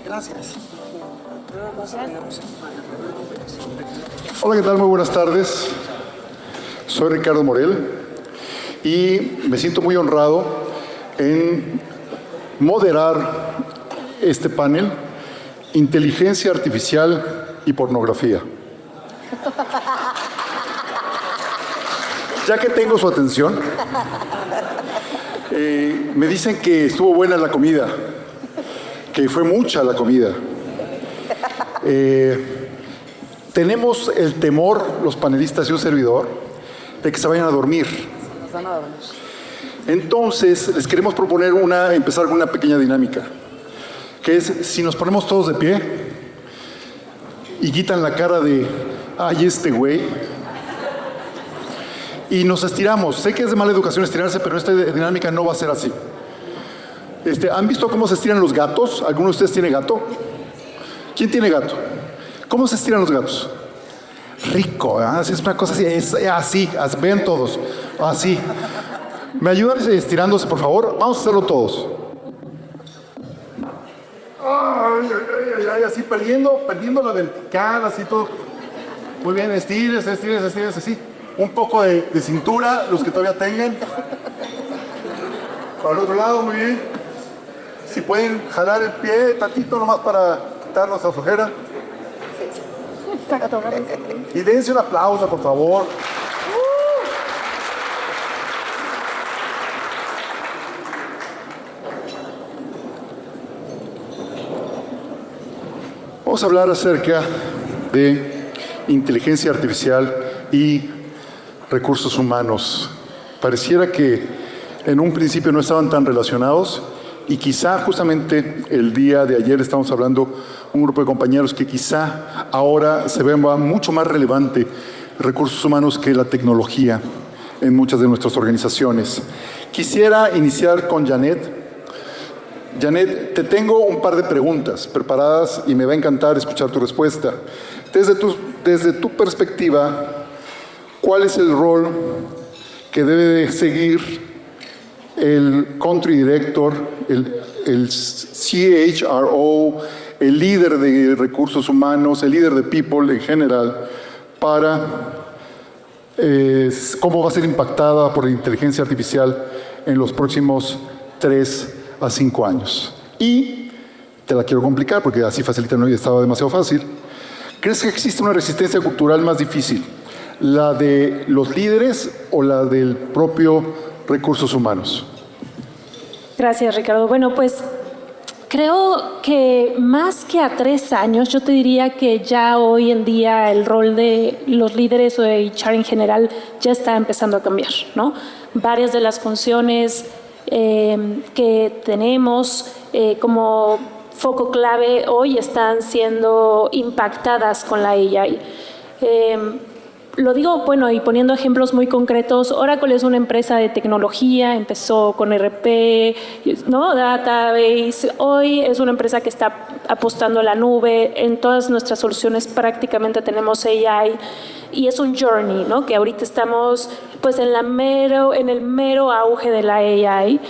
Gracias. Hola, ¿qué tal? Muy buenas tardes. Soy Ricardo Morel y me siento muy honrado en moderar este panel, Inteligencia Artificial y Pornografía. Ya que tengo su atención, me dicen que estuvo buena la comida, que fue mucha la comida. Tenemos el temor, los panelistas y un servidor, de que se vayan a dormir. Entonces, les queremos proponer empezar con una pequeña dinámica, que es, si nos ponemos todos de pie y quitan la cara de, ay, este güey, y nos estiramos. Sé que es de mala educación estirarse, pero esta dinámica no va a ser así. ¿Han visto cómo se estiran los gatos? ¿Alguno de ustedes tiene gato? ¿Quién tiene gato? ¿Cómo se estiran los gatos? Rico, ¿eh? Es una cosa así, así, vean todos, así. ¿Me ayudan estirándose, por favor? Vamos a hacerlo todos. Ay, así, perdiendo la vertical, así todo. Muy bien, estírese, así. Un poco de cintura, los que todavía tengan. Para el otro lado, muy bien. Si pueden jalar el pie tantito nomás para quitarnos la flojera. Y dense un aplauso, por favor. Vamos a hablar acerca de inteligencia artificial y recursos humanos. Pareciera que en un principio no estaban tan relacionados y quizá justamente el día de ayer estamos hablando un grupo de compañeros que quizá ahora se vea mucho más relevante recursos humanos que la tecnología en muchas de nuestras organizaciones. Quisiera iniciar con Janet. Janet, te tengo un par de preguntas preparadas y me va a encantar escuchar tu respuesta. Desde tu perspectiva, ¿cuál es el rol que debe de seguir el Country Director, el CHRO, el líder de recursos humanos, el líder de People en general, para cómo va a ser impactada por la inteligencia artificial en los próximos 3 a 5 años? Y te la quiero complicar porque así facilita, no, y estaba demasiado fácil. ¿Crees que existe una resistencia cultural más difícil? ¿La de los líderes o la del propio recursos humanos? Gracias, Ricardo. Bueno, pues creo que más que a 3 años, yo te diría que ya hoy en día el rol de los líderes o de HR en general ya está empezando a cambiar, ¿no? Varias de las funciones que tenemos como foco clave hoy están siendo impactadas con la AI. Lo digo, bueno, y poniendo ejemplos muy concretos, Oracle es una empresa de tecnología, empezó con RP, ¿no? Database. Hoy es una empresa que está apostando a la nube. En todas nuestras soluciones prácticamente tenemos AI y es un journey, ¿no? Que ahorita estamos pues en el mero auge de la AI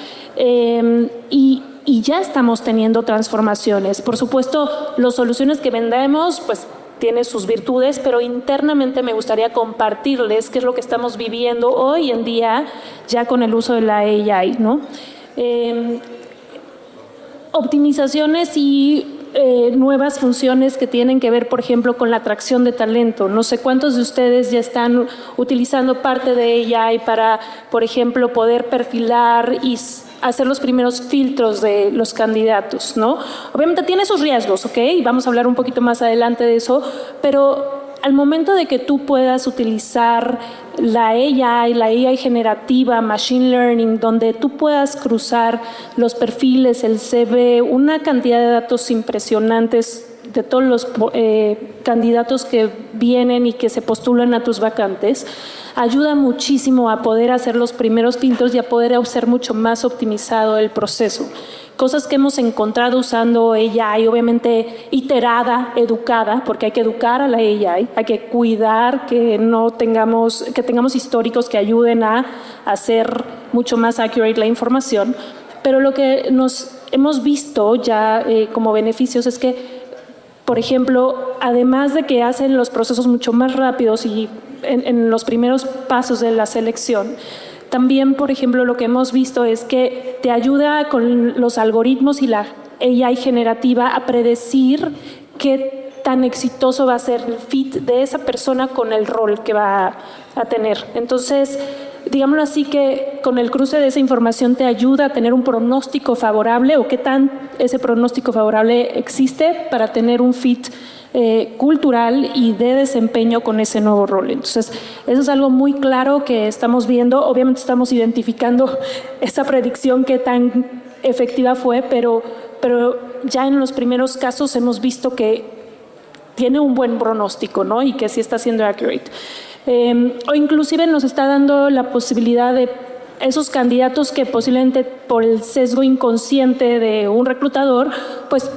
y ya estamos teniendo transformaciones. Por supuesto, las soluciones que vendemos, pues tiene sus virtudes, pero internamente me gustaría compartirles qué es lo que estamos viviendo hoy en día ya con el uso de la AI, ¿no? Optimizaciones y nuevas funciones que tienen que ver, por ejemplo, con la atracción de talento. No sé cuántos de ustedes ya están utilizando parte de AI para, por ejemplo, poder perfilar y hacer los primeros filtros de los candidatos, ¿no? Obviamente tiene sus riesgos, ¿ok? Y vamos a hablar un poquito más adelante de eso, pero al momento de que tú puedas utilizar la AI generativa, Machine Learning, donde tú puedas cruzar los perfiles, el CV, una cantidad de datos impresionantes de todos los candidatos que vienen y que se postulan a tus vacantes, ayuda muchísimo a poder hacer los primeros filtros y a poder ser mucho más optimizado el proceso. cosas que hemos encontrado usando AI, obviamente iterada, educada, porque hay que educar a la AI, hay que cuidar que tengamos históricos que ayuden a hacer mucho más accurate la información. Pero lo que hemos visto ya como beneficios es que, por ejemplo, además de que hacen los procesos mucho más rápidos y en los primeros pasos de la selección, también, por ejemplo, lo que hemos visto es que te ayuda con los algoritmos y la AI generativa a predecir qué tan exitoso va a ser el fit de esa persona con el rol que va a tener. Entonces, digámoslo así, que con el cruce de esa información te ayuda a tener un pronóstico favorable o qué tan ese pronóstico favorable existe para tener un fit cultural y de desempeño con ese nuevo rol. Entonces, eso es algo muy claro que estamos viendo. Obviamente estamos identificando esa predicción qué tan efectiva fue, pero ya en los primeros casos hemos visto que tiene un buen pronóstico, ¿no? Y que sí está siendo accurate. O inclusive nos está dando la posibilidad de esos candidatos que posiblemente por el sesgo inconsciente de un reclutador, pues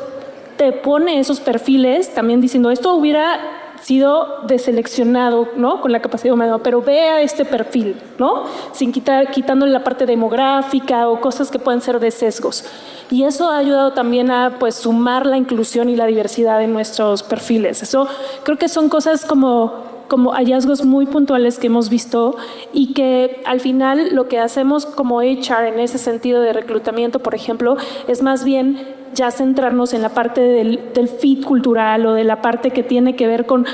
te pone esos perfiles también diciendo esto hubiera sido deseleccionado, ¿no? Con la capacidad humana, pero vea este perfil, ¿no? Sin quitándole la parte demográfica o cosas que pueden ser de sesgos. Y eso ha ayudado también a pues sumar la inclusión y la diversidad en nuestros perfiles. Eso creo que son cosas como hallazgos muy puntuales que hemos visto y que al final lo que hacemos como HR en ese sentido de reclutamiento, por ejemplo, es más bien ya centrarnos en la parte del fit cultural o de la parte que tiene que ver con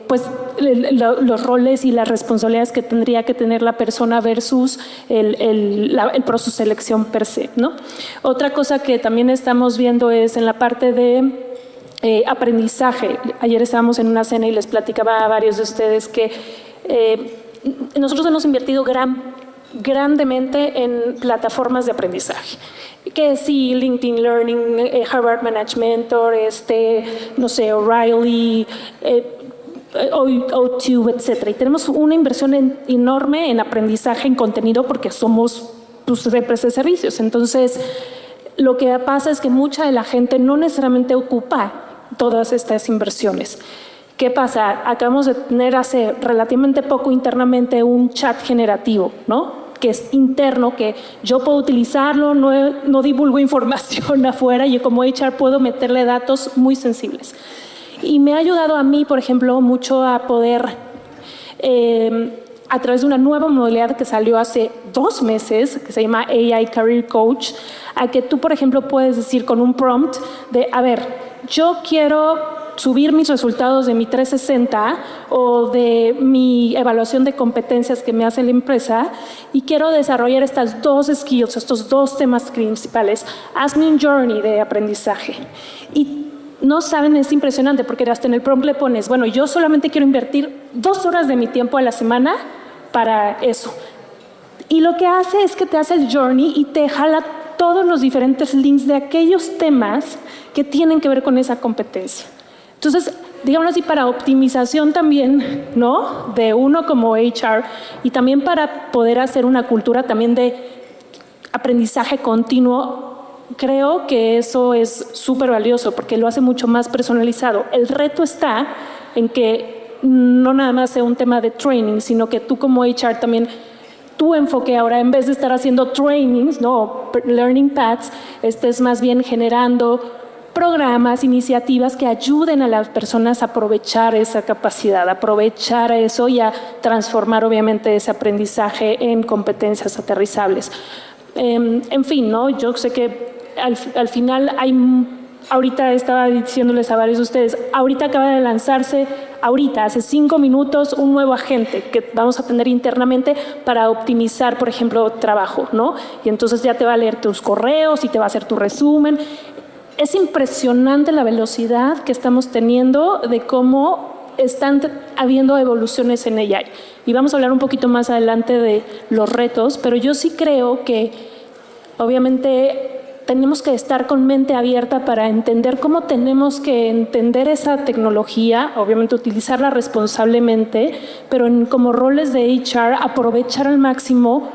pues los roles y las responsabilidades que tendría que tener la persona versus el proceso de selección per se, ¿no? Otra cosa que también estamos viendo es en la parte de aprendizaje. Ayer estábamos en una cena y les platicaba a varios de ustedes que nosotros hemos invertido grandemente en plataformas de aprendizaje. Que sí, LinkedIn Learning, Harvard Managed Mentor, no sé, O'Reilly, OTube, etcétera. Y tenemos una inversión enorme en aprendizaje, en contenido, porque somos empresas de servicios. Entonces, lo que pasa es que mucha de la gente no necesariamente ocupa todas estas inversiones. ¿Qué pasa? Acabamos de tener hace relativamente poco internamente un chat generativo, ¿no? Que es interno, que yo puedo utilizarlo, no divulgo información afuera, yo como HR puedo meterle datos muy sensibles. Y me ha ayudado a mí, por ejemplo, mucho a poder, a través de una nueva modalidad que salió hace 2 meses, que se llama AI Career Coach, a que tú, por ejemplo, puedes decir con un prompt de, a ver, yo quiero subir mis resultados de mi 360 o de mi evaluación de competencias que me hace la empresa y quiero desarrollar estas 2 skills, estos 2 temas principales. Hazme un journey de aprendizaje. Y no saben, es impresionante porque hasta en el prompt le pones, bueno, yo solamente quiero invertir 2 horas de mi tiempo a la semana para eso. Y lo que hace es que te hace el journey y te jala todos los diferentes links de aquellos temas que tienen que ver con esa competencia. Entonces, digamos así, para optimización también, ¿no? De uno como HR y también para poder hacer una cultura también de aprendizaje continuo, creo que eso es súper valioso porque lo hace mucho más personalizado. El reto está en que no nada más sea un tema de training, sino que tú como HR también, tu enfoque ahora, en vez de estar haciendo trainings, ¿no? Learning paths, estés más bien generando programas, iniciativas que ayuden a las personas a aprovechar esa capacidad, a aprovechar eso y a transformar obviamente ese aprendizaje en competencias aterrizables. En fin, ¿no? Yo sé que al final ahorita estaba diciéndoles a varios de ustedes, ahorita acaba de lanzarse, hace 5 minutos, un nuevo agente que vamos a tener internamente para optimizar, por ejemplo, trabajo, ¿no? Y entonces ya te va a leer tus correos y te va a hacer tu resumen. Es impresionante la velocidad que estamos teniendo de cómo están habiendo evoluciones en AI. Y vamos a hablar un poquito más adelante de los retos, pero yo sí creo que obviamente tenemos que estar con mente abierta para entender cómo tenemos que entender esa tecnología, obviamente utilizarla responsablemente, pero como roles de HR aprovechar al máximo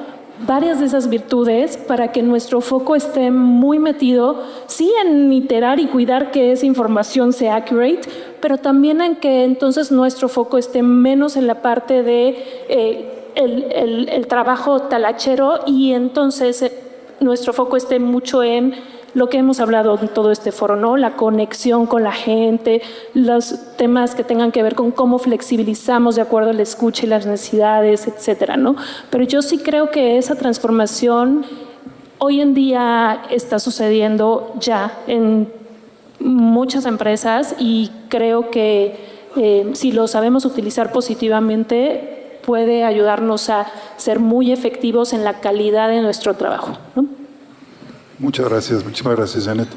varias de esas virtudes para que nuestro foco esté muy metido, sí, en iterar y cuidar que esa información sea accurate, pero también en que entonces nuestro foco esté menos en la parte de el trabajo talachero y entonces nuestro foco esté mucho en lo que hemos hablado en todo este foro, ¿no? La conexión con la gente, los temas que tengan que ver con cómo flexibilizamos de acuerdo a la escucha y las necesidades, etcétera, ¿no? Pero yo sí creo que esa transformación hoy en día está sucediendo ya en muchas empresas y creo que si lo sabemos utilizar positivamente puede ayudarnos a ser muy efectivos en la calidad de nuestro trabajo, ¿no? Muchas gracias, muchísimas gracias, Janet.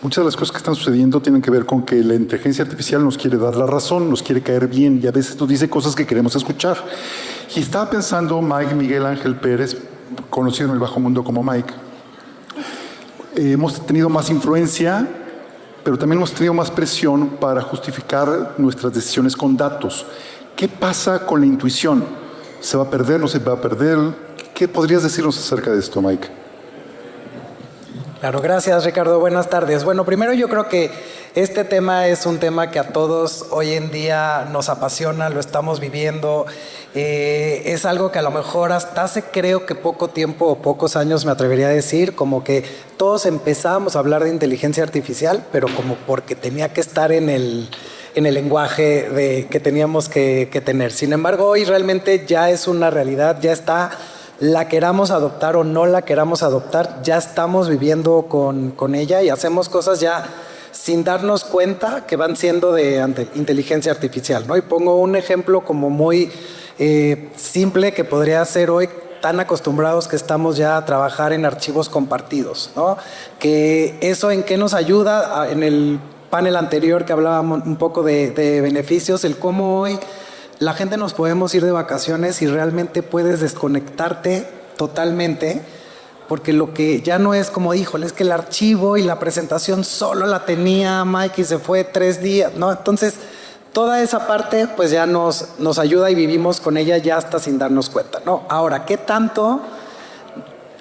Muchas de las cosas que están sucediendo tienen que ver con que la inteligencia artificial nos quiere dar la razón, nos quiere caer bien y a veces nos dice cosas que queremos escuchar. Y estaba pensando Mike Miguel Ángel Pérez, conocido en el bajo mundo como Mike. Hemos tenido más influencia, pero también hemos tenido más presión para justificar nuestras decisiones con datos. ¿Qué pasa con la intuición? ¿Se va a perder? ¿No se va a perder? ¿Qué podrías decirnos acerca de esto, Mike? Claro, gracias Ricardo, buenas tardes. Bueno, primero yo creo que este tema es un tema que a todos hoy en día nos apasiona, lo estamos viviendo, es algo que a lo mejor hasta hace creo que poco tiempo o pocos años me atrevería a decir, como que todos empezamos a hablar de inteligencia artificial, pero como porque tenía que estar en el lenguaje que teníamos que tener. Sin embargo, hoy realmente ya es una realidad, ya está. La queramos adoptar o no la queramos adoptar, ya estamos viviendo con ella y hacemos cosas ya sin darnos cuenta que van siendo de inteligencia artificial, ¿no? Y pongo un ejemplo como muy simple que podría ser hoy, tan acostumbrados que estamos ya a trabajar en archivos compartidos, ¿no? Que eso en qué nos ayuda, en el panel anterior que hablábamos un poco de beneficios, el cómo hoy la gente nos podemos ir de vacaciones y realmente puedes desconectarte totalmente, porque lo que ya no es como, híjole, es que el archivo y la presentación solo la tenía Mike y se fue 3 días, ¿no? Entonces, toda esa parte pues ya nos ayuda y vivimos con ella ya hasta sin darnos cuenta, ¿no? Ahora, ¿qué tanto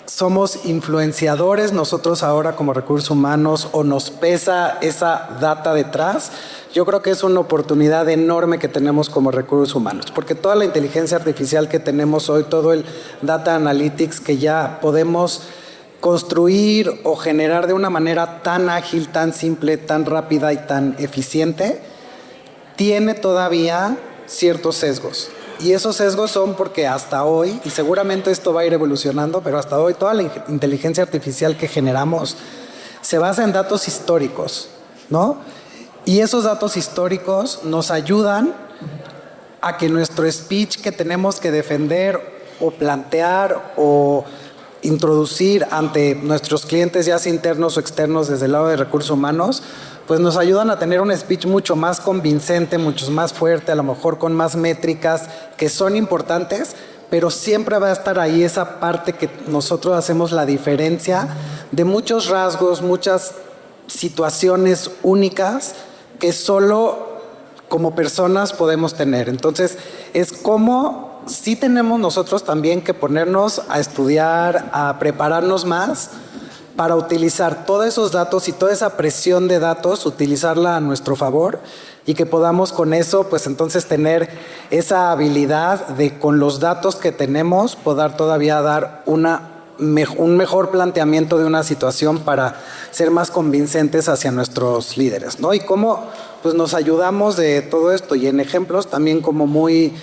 somos influenciadores nosotros ahora como recursos humanos o nos pesa esa data detrás? Yo creo que es una oportunidad enorme que tenemos como recursos humanos, porque toda la inteligencia artificial que tenemos hoy, todo el data analytics que ya podemos construir o generar de una manera tan ágil, tan simple, tan rápida y tan eficiente, tiene todavía ciertos sesgos. Y esos sesgos son porque hasta hoy, y seguramente esto va a ir evolucionando, pero hasta hoy toda la inteligencia artificial que generamos se basa en datos históricos, ¿no? Y esos datos históricos nos ayudan a que nuestro speech que tenemos que defender o plantear o introducir ante nuestros clientes, ya sea internos o externos desde el lado de recursos humanos, pues nos ayudan a tener un speech mucho más convincente, mucho más fuerte, a lo mejor con más métricas que son importantes, pero siempre va a estar ahí esa parte que nosotros hacemos la diferencia de muchos rasgos, muchas situaciones únicas que solo como personas podemos tener. Entonces, es como sí tenemos nosotros también que ponernos a estudiar, a prepararnos más para utilizar todos esos datos y toda esa presión de datos, utilizarla a nuestro favor y que podamos con eso, pues entonces tener esa habilidad de con los datos que tenemos poder todavía dar un mejor planteamiento de una situación para ser más convincentes hacia nuestros líderes, ¿no? Y cómo pues nos ayudamos de todo esto y en ejemplos también como muy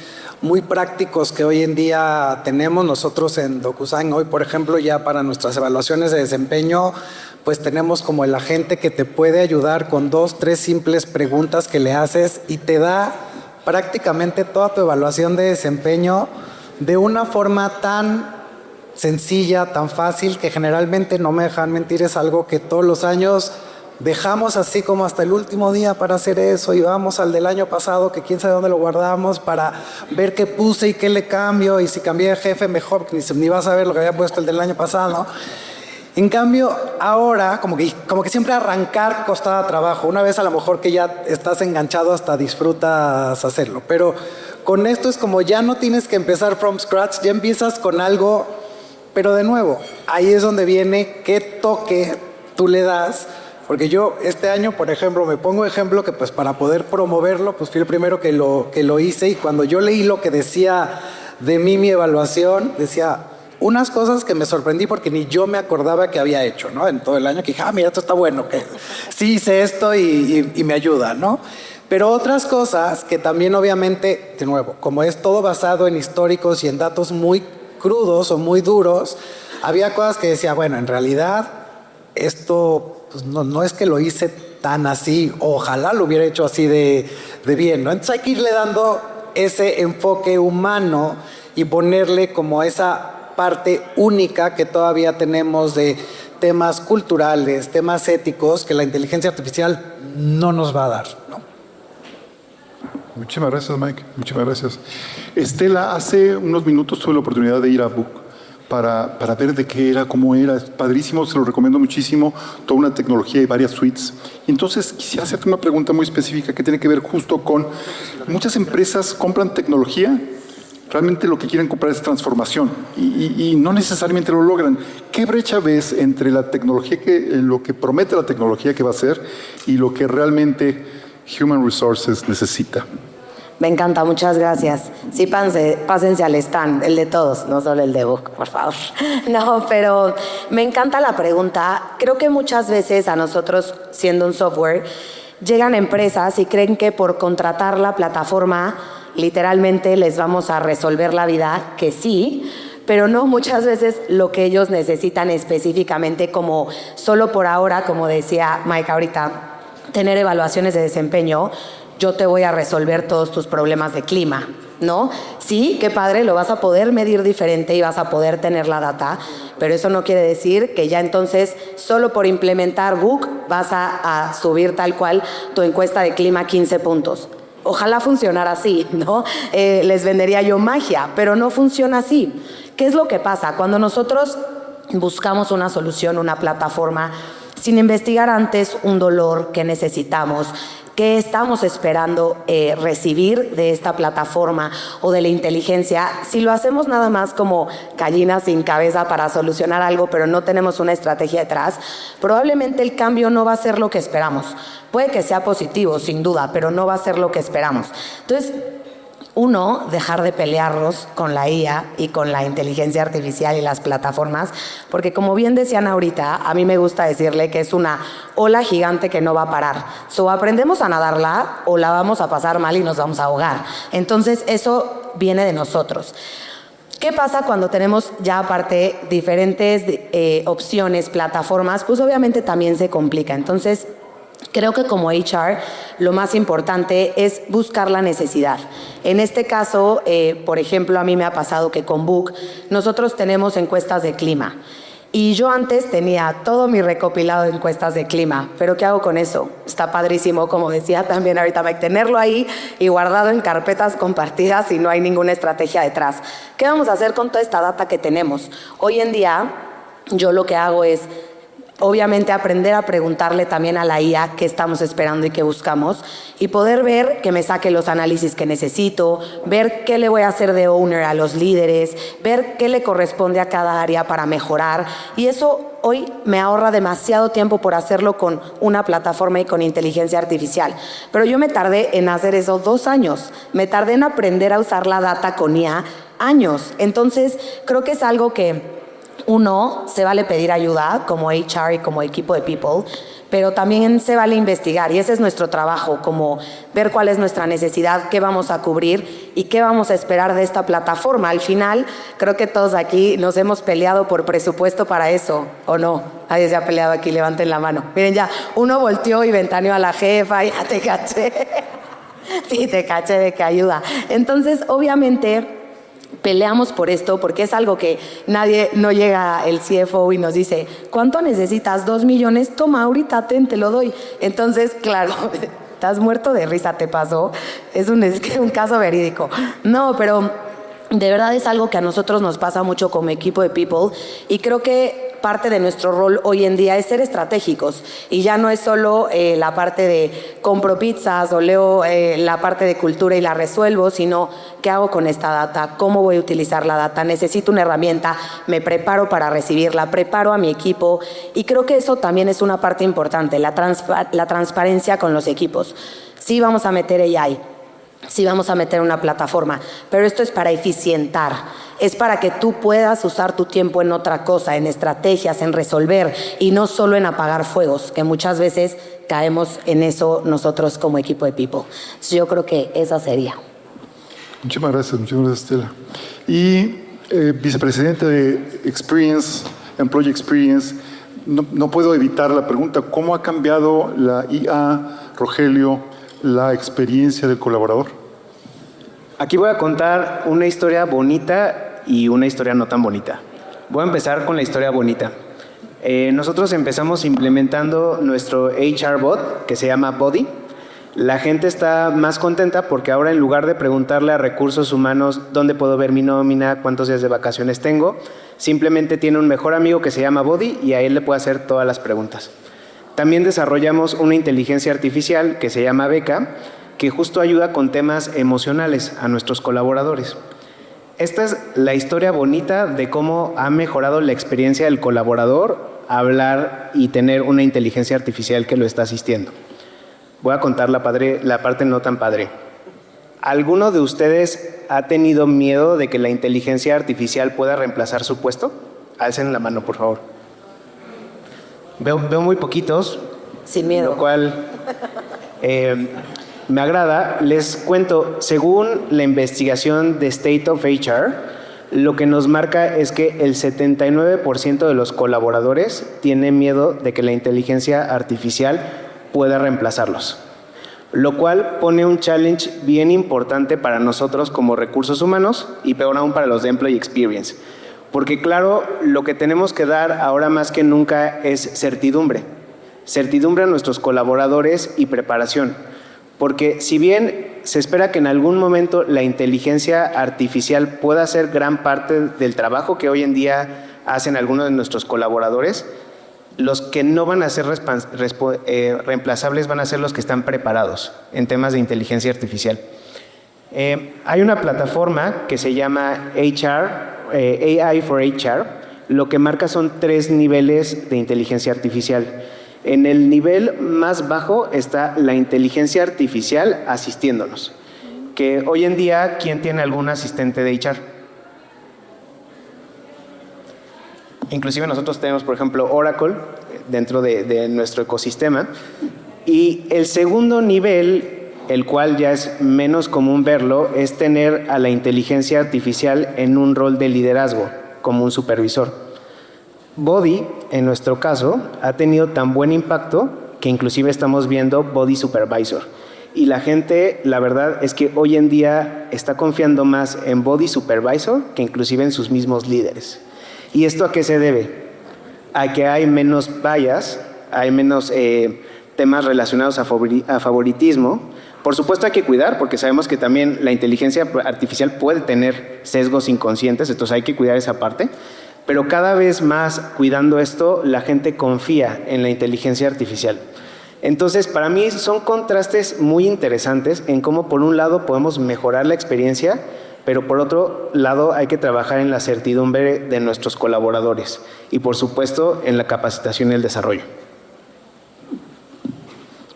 prácticos que hoy en día tenemos nosotros en DocuSign. Hoy, por ejemplo, ya para nuestras evaluaciones de desempeño, pues tenemos como el agente que te puede ayudar con 2, 3 simples preguntas que le haces y te da prácticamente toda tu evaluación de desempeño de una forma tan sencilla, tan fácil, que generalmente, no me dejan mentir, es algo que todos los años dejamos así como hasta el último día para hacer eso y vamos al del año pasado que quién sabe dónde lo guardamos para ver qué puse y qué le cambio y si cambié de jefe mejor, que ni vas a ver lo que había puesto el del año pasado, ¿no? En cambio, ahora como que siempre arrancar costaba trabajo. Una vez a lo mejor que ya estás enganchado hasta disfrutas hacerlo, pero con esto es como ya no tienes que empezar from scratch, ya empiezas con algo Pero de nuevo, ahí es donde viene qué toque tú le das. Porque yo este año, por ejemplo, me pongo ejemplo que pues para poder promoverlo, pues fui el primero que lo hice, y cuando yo leí lo que decía de mí mi evaluación, decía unas cosas que me sorprendí porque ni yo me acordaba que había hecho, ¿no? En todo el año que dije, mira, esto está bueno, que sí hice esto y me ayuda, ¿no? Pero otras cosas que también obviamente, de nuevo, como es todo basado en históricos y en datos muy crudos o muy duros, había cosas que decía, bueno, en realidad esto pues no es que lo hice tan así, ojalá lo hubiera hecho así de bien, ¿no? Entonces hay que irle dando ese enfoque humano y ponerle como esa parte única que todavía tenemos de temas culturales, temas éticos, que la inteligencia artificial no nos va a dar, ¿no? Muchísimas gracias, Mike. Muchísimas gracias. Estela, hace unos minutos tuve la oportunidad de ir a Book para ver de qué era, cómo era. Es padrísimo, se lo recomiendo muchísimo. Toda una tecnología y varias suites. Entonces, quisiera hacerte una pregunta muy específica que tiene que ver justo con muchas empresas compran tecnología. Realmente lo que quieren comprar es transformación y no necesariamente lo logran. ¿Qué brecha ves entre la tecnología, lo que promete la tecnología que va a ser, y lo que realmente Human Resources necesita? Me encanta, muchas gracias. Sí, pásense al stand, el de todos, no solo el de Book, por favor. No, pero me encanta la pregunta. Creo que muchas veces a nosotros, siendo un software, llegan empresas y creen que por contratar la plataforma literalmente les vamos a resolver la vida, que sí, pero no muchas veces lo que ellos necesitan específicamente, como solo por ahora, como decía Mike ahorita, tener evaluaciones de desempeño. Yo te voy a resolver todos tus problemas de clima, ¿no? Sí, qué padre, lo vas a poder medir diferente y vas a poder tener la data, pero eso no quiere decir que ya entonces solo por implementar Book vas a subir tal cual tu encuesta de clima 15 puntos. Ojalá funcionara así, ¿no? Les vendería yo magia, pero no funciona así. ¿Qué es lo que pasa? Cuando nosotros buscamos una solución, una plataforma, sin investigar antes un dolor que necesitamos, qué estamos esperando recibir de esta plataforma o de la inteligencia, si lo hacemos nada más como gallina sin cabeza para solucionar algo, pero no tenemos una estrategia detrás, probablemente el cambio no va a ser lo que esperamos. Puede que sea positivo, sin duda, pero no va a ser lo que esperamos. Entonces, uno, dejar de pelearlos con la IA y con la inteligencia artificial y las plataformas, porque como bien decían ahorita, a mí me gusta decirle que es una ola gigante que no va a parar. O aprendemos a nadarla o la vamos a pasar mal y nos vamos a ahogar. Entonces, eso viene de nosotros. ¿Qué pasa cuando tenemos ya aparte diferentes opciones, plataformas? Pues obviamente también se complica. Entonces, creo que como HR lo más importante es buscar la necesidad. En este caso, por ejemplo, a mí me ha pasado que con Book nosotros tenemos encuestas de clima. Y yo antes tenía todo mi recopilado de encuestas de clima, pero ¿qué hago con eso? Está padrísimo, como decía también ahorita Mike, tenerlo ahí y guardado en carpetas compartidas y no hay ninguna estrategia detrás. ¿Qué vamos a hacer con toda esta data que tenemos? Hoy en día, yo lo que hago es obviamente aprender a preguntarle también a la IA qué estamos esperando y qué buscamos y poder ver que me saque los análisis que necesito, ver qué le voy a hacer de owner a los líderes, ver qué le corresponde a cada área para mejorar, y eso hoy me ahorra demasiado tiempo por hacerlo con una plataforma y con inteligencia artificial. Pero yo me tardé en hacer eso 2 años, me tardé en aprender a usar la data con IA años. Entonces creo que es algo que uno, se vale pedir ayuda como HR y como equipo de people, pero también se vale investigar, y ese es nuestro trabajo, como ver cuál es nuestra necesidad, qué vamos a cubrir y qué vamos a esperar de esta plataforma. Al final, creo que todos aquí nos hemos peleado por presupuesto para eso, ¿o no? Nadie se ha peleado aquí, levanten la mano. Miren, ya, uno volteó y ventaneó a la jefa, ya te caché. Sí, te caché de que ayuda. Entonces, obviamente, peleamos por esto porque es algo que no llega el CFO y nos dice, ¿cuánto necesitas? 2 millones, toma, ahorita te lo doy. Entonces, claro, estás muerto de risa, te pasó. Es un caso verídico. No, pero de verdad es algo que a nosotros nos pasa mucho como equipo de People y creo que parte de nuestro rol hoy en día es ser estratégicos y ya no es solo la parte de compro pizzas o leo la parte de cultura y la resuelvo, sino qué hago con esta data, cómo voy a utilizar la data, necesito una herramienta, me preparo para recibirla, preparo a mi equipo y creo que eso también es una parte importante, la transparencia con los equipos. Sí vamos a meter AI, sí vamos a meter una plataforma, pero esto es para eficientar, es para que tú puedas usar tu tiempo en otra cosa, en estrategias, en resolver y no solo en apagar fuegos, que muchas veces caemos en eso nosotros como equipo de People. Entonces, yo creo que esa sería. Muchísimas gracias, Estela. Y vicepresidente de Experience, Employee Experience, no puedo evitar la pregunta, ¿cómo ha cambiado la IA, Rogelio, la experiencia del colaborador? Aquí voy a contar una historia bonita y una historia no tan bonita. Voy a empezar con la historia bonita. Nosotros empezamos implementando nuestro HR bot, que se llama Body. La gente está más contenta porque ahora, en lugar de preguntarle a recursos humanos dónde puedo ver mi nómina, cuántos días de vacaciones tengo, simplemente tiene un mejor amigo que se llama Body y a él le puede hacer todas las preguntas. También desarrollamos una inteligencia artificial que se llama Beca, que justo ayuda con temas emocionales a nuestros colaboradores. Esta es la historia bonita de cómo ha mejorado la experiencia del colaborador hablar y tener una inteligencia artificial que lo está asistiendo. Voy a contar la parte no tan padre. ¿Alguno de ustedes ha tenido miedo de que la inteligencia artificial pueda reemplazar su puesto? Alcen la mano, por favor. Veo muy poquitos. Sin miedo. Lo cual me agrada. Les cuento, según la investigación de State of HR, lo que nos marca es que el 79% de los colaboradores tienen miedo de que la inteligencia artificial pueda reemplazarlos, lo cual pone un challenge bien importante para nosotros como recursos humanos y peor aún para los de Employee Experience. Porque claro, lo que tenemos que dar ahora más que nunca es certidumbre a nuestros colaboradores y preparación. Porque si bien se espera que en algún momento la inteligencia artificial pueda hacer gran parte del trabajo que hoy en día hacen algunos de nuestros colaboradores, los que no van a ser reemplazables van a ser los que están preparados en temas de inteligencia artificial. Hay una plataforma que se llama AI for HR. Lo que marca son 3 niveles de inteligencia artificial. En el nivel más bajo está la inteligencia artificial asistiéndonos. Que hoy en día, ¿quién tiene algún asistente de HR? Inclusive nosotros tenemos, por ejemplo, Oracle dentro de nuestro ecosistema. Y el segundo nivel, el cual ya es menos común verlo, es tener a la inteligencia artificial en un rol de liderazgo, como un supervisor. Body, en nuestro caso, ha tenido tan buen impacto que inclusive estamos viendo Body Supervisor. Y la gente, la verdad es que hoy en día está confiando más en Body Supervisor que inclusive en sus mismos líderes. ¿Y esto a qué se debe? A que hay menos bias, hay menos temas relacionados a favoritismo. Por supuesto hay que cuidar, porque sabemos que también la inteligencia artificial puede tener sesgos inconscientes, entonces hay que cuidar esa parte. Pero cada vez más, cuidando esto, la gente confía en la inteligencia artificial. Entonces, para mí son contrastes muy interesantes en cómo, por un lado, podemos mejorar la experiencia, pero por otro lado hay que trabajar en la certidumbre de nuestros colaboradores y, por supuesto, en la capacitación y el desarrollo.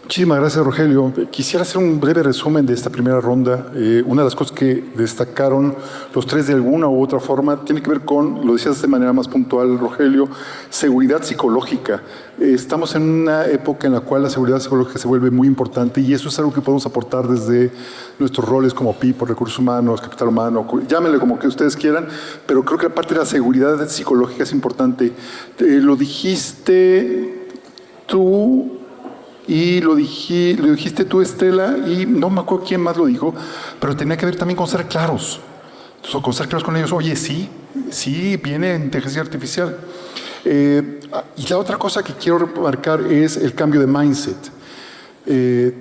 Muchísimas gracias, Rogelio. Quisiera hacer un breve resumen de esta primera ronda. Una de las cosas que destacaron los 3 de alguna u otra forma tiene que ver con, lo decías de manera más puntual, Rogelio, seguridad psicológica. Estamos en una época en la cual la seguridad psicológica se vuelve muy importante y eso es algo que podemos aportar desde nuestros roles como people, recursos humanos, capital humano, llámenle como que ustedes quieran, pero creo que la parte de la seguridad psicológica es importante. Lo dijiste tú y lo dijiste tú, Estela, y no me acuerdo quién más lo dijo, pero tenía que ver también con ser claros. Entonces, con ser claros con ellos, oye, sí, viene inteligencia artificial. Y la otra cosa que quiero remarcar es el cambio de mindset. El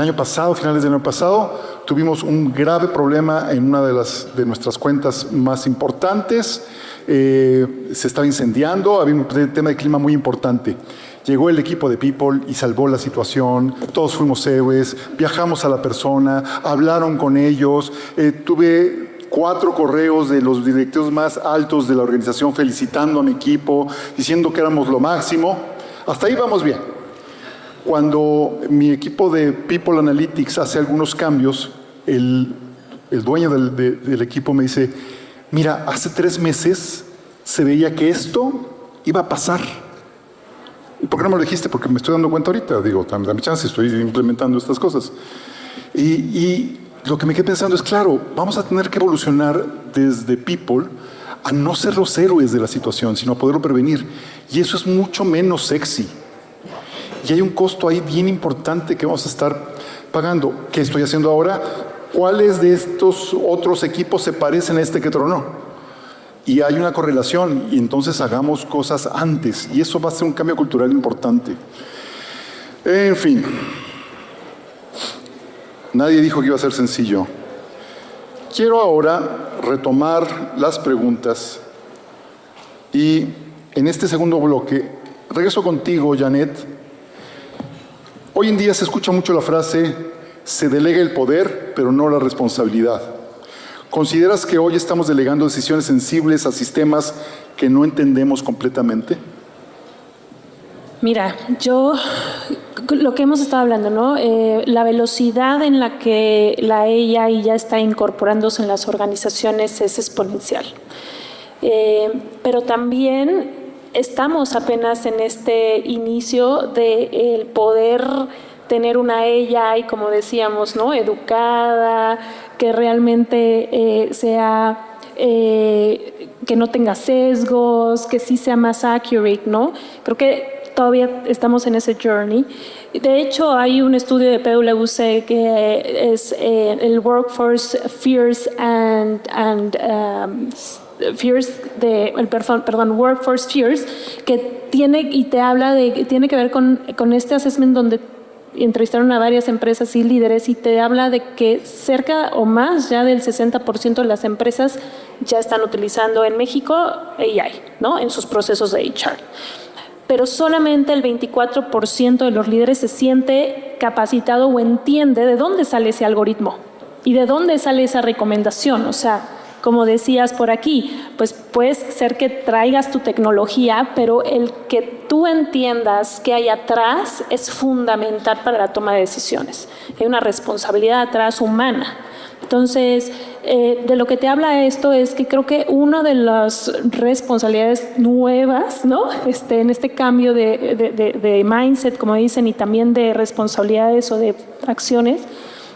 año pasado, finales del año pasado, tuvimos un grave problema en una de nuestras cuentas más importantes. Se estaba incendiando, había un tema de clima muy importante. Llegó el equipo de People y salvó la situación, todos fuimos héroes, viajamos a la persona, hablaron con ellos, tuve 4 correos de los directivos más altos de la organización felicitando a mi equipo, diciendo que éramos lo máximo. Hasta ahí vamos bien. Cuando mi equipo de People Analytics hace algunos cambios, el dueño del equipo me dice, mira, hace 3 meses se veía que esto iba a pasar. ¿Y por qué no me lo dijiste? Porque me estoy dando cuenta ahorita. Digo, dame chance, estoy implementando estas cosas. Y lo que me quedé pensando es, claro, vamos a tener que evolucionar desde People a no ser los héroes de la situación, sino a poderlo prevenir. Y eso es mucho menos sexy. Y hay un costo ahí bien importante que vamos a estar pagando. ¿Qué estoy haciendo ahora? ¿Cuáles de estos otros equipos se parecen a este que tronó? Y hay una correlación, y entonces hagamos cosas antes. Y eso va a ser un cambio cultural importante. En fin. Nadie dijo que iba a ser sencillo. Quiero ahora retomar las preguntas. Y en este segundo bloque, regreso contigo, Janet. Hoy en día se escucha mucho la frase, se delega el poder, pero no la responsabilidad. ¿Consideras que hoy estamos delegando decisiones sensibles a sistemas que no entendemos completamente? Mira, lo que hemos estado hablando, ¿no? La velocidad en la que la AI ya está incorporándose en las organizaciones es exponencial. Pero también estamos apenas en este inicio de el poder tener una AI, como decíamos, ¿no? Educada, que realmente sea, que no tenga sesgos, que sí sea más accurate, ¿no? Creo que todavía estamos en ese journey. De hecho, hay un estudio de PwC que es el Workforce Fears Workforce Fears, que te habla tiene que ver con este assessment donde entrevistaron a varias empresas y líderes y te habla de que cerca o más ya del 60% de las empresas ya están utilizando en México AI, ¿no? En sus procesos de HR. Pero solamente el 24% de los líderes se siente capacitado o entiende de dónde sale ese algoritmo y de dónde sale esa recomendación. O sea, como decías por aquí, pues puede ser que traigas tu tecnología, pero el que tú entiendas qué hay atrás es fundamental para la toma de decisiones. Hay una responsabilidad atrás humana. Entonces, de lo que te habla esto es que creo que una de las responsabilidades nuevas, ¿no? En este cambio de mindset, como dicen, y también de responsabilidades o de acciones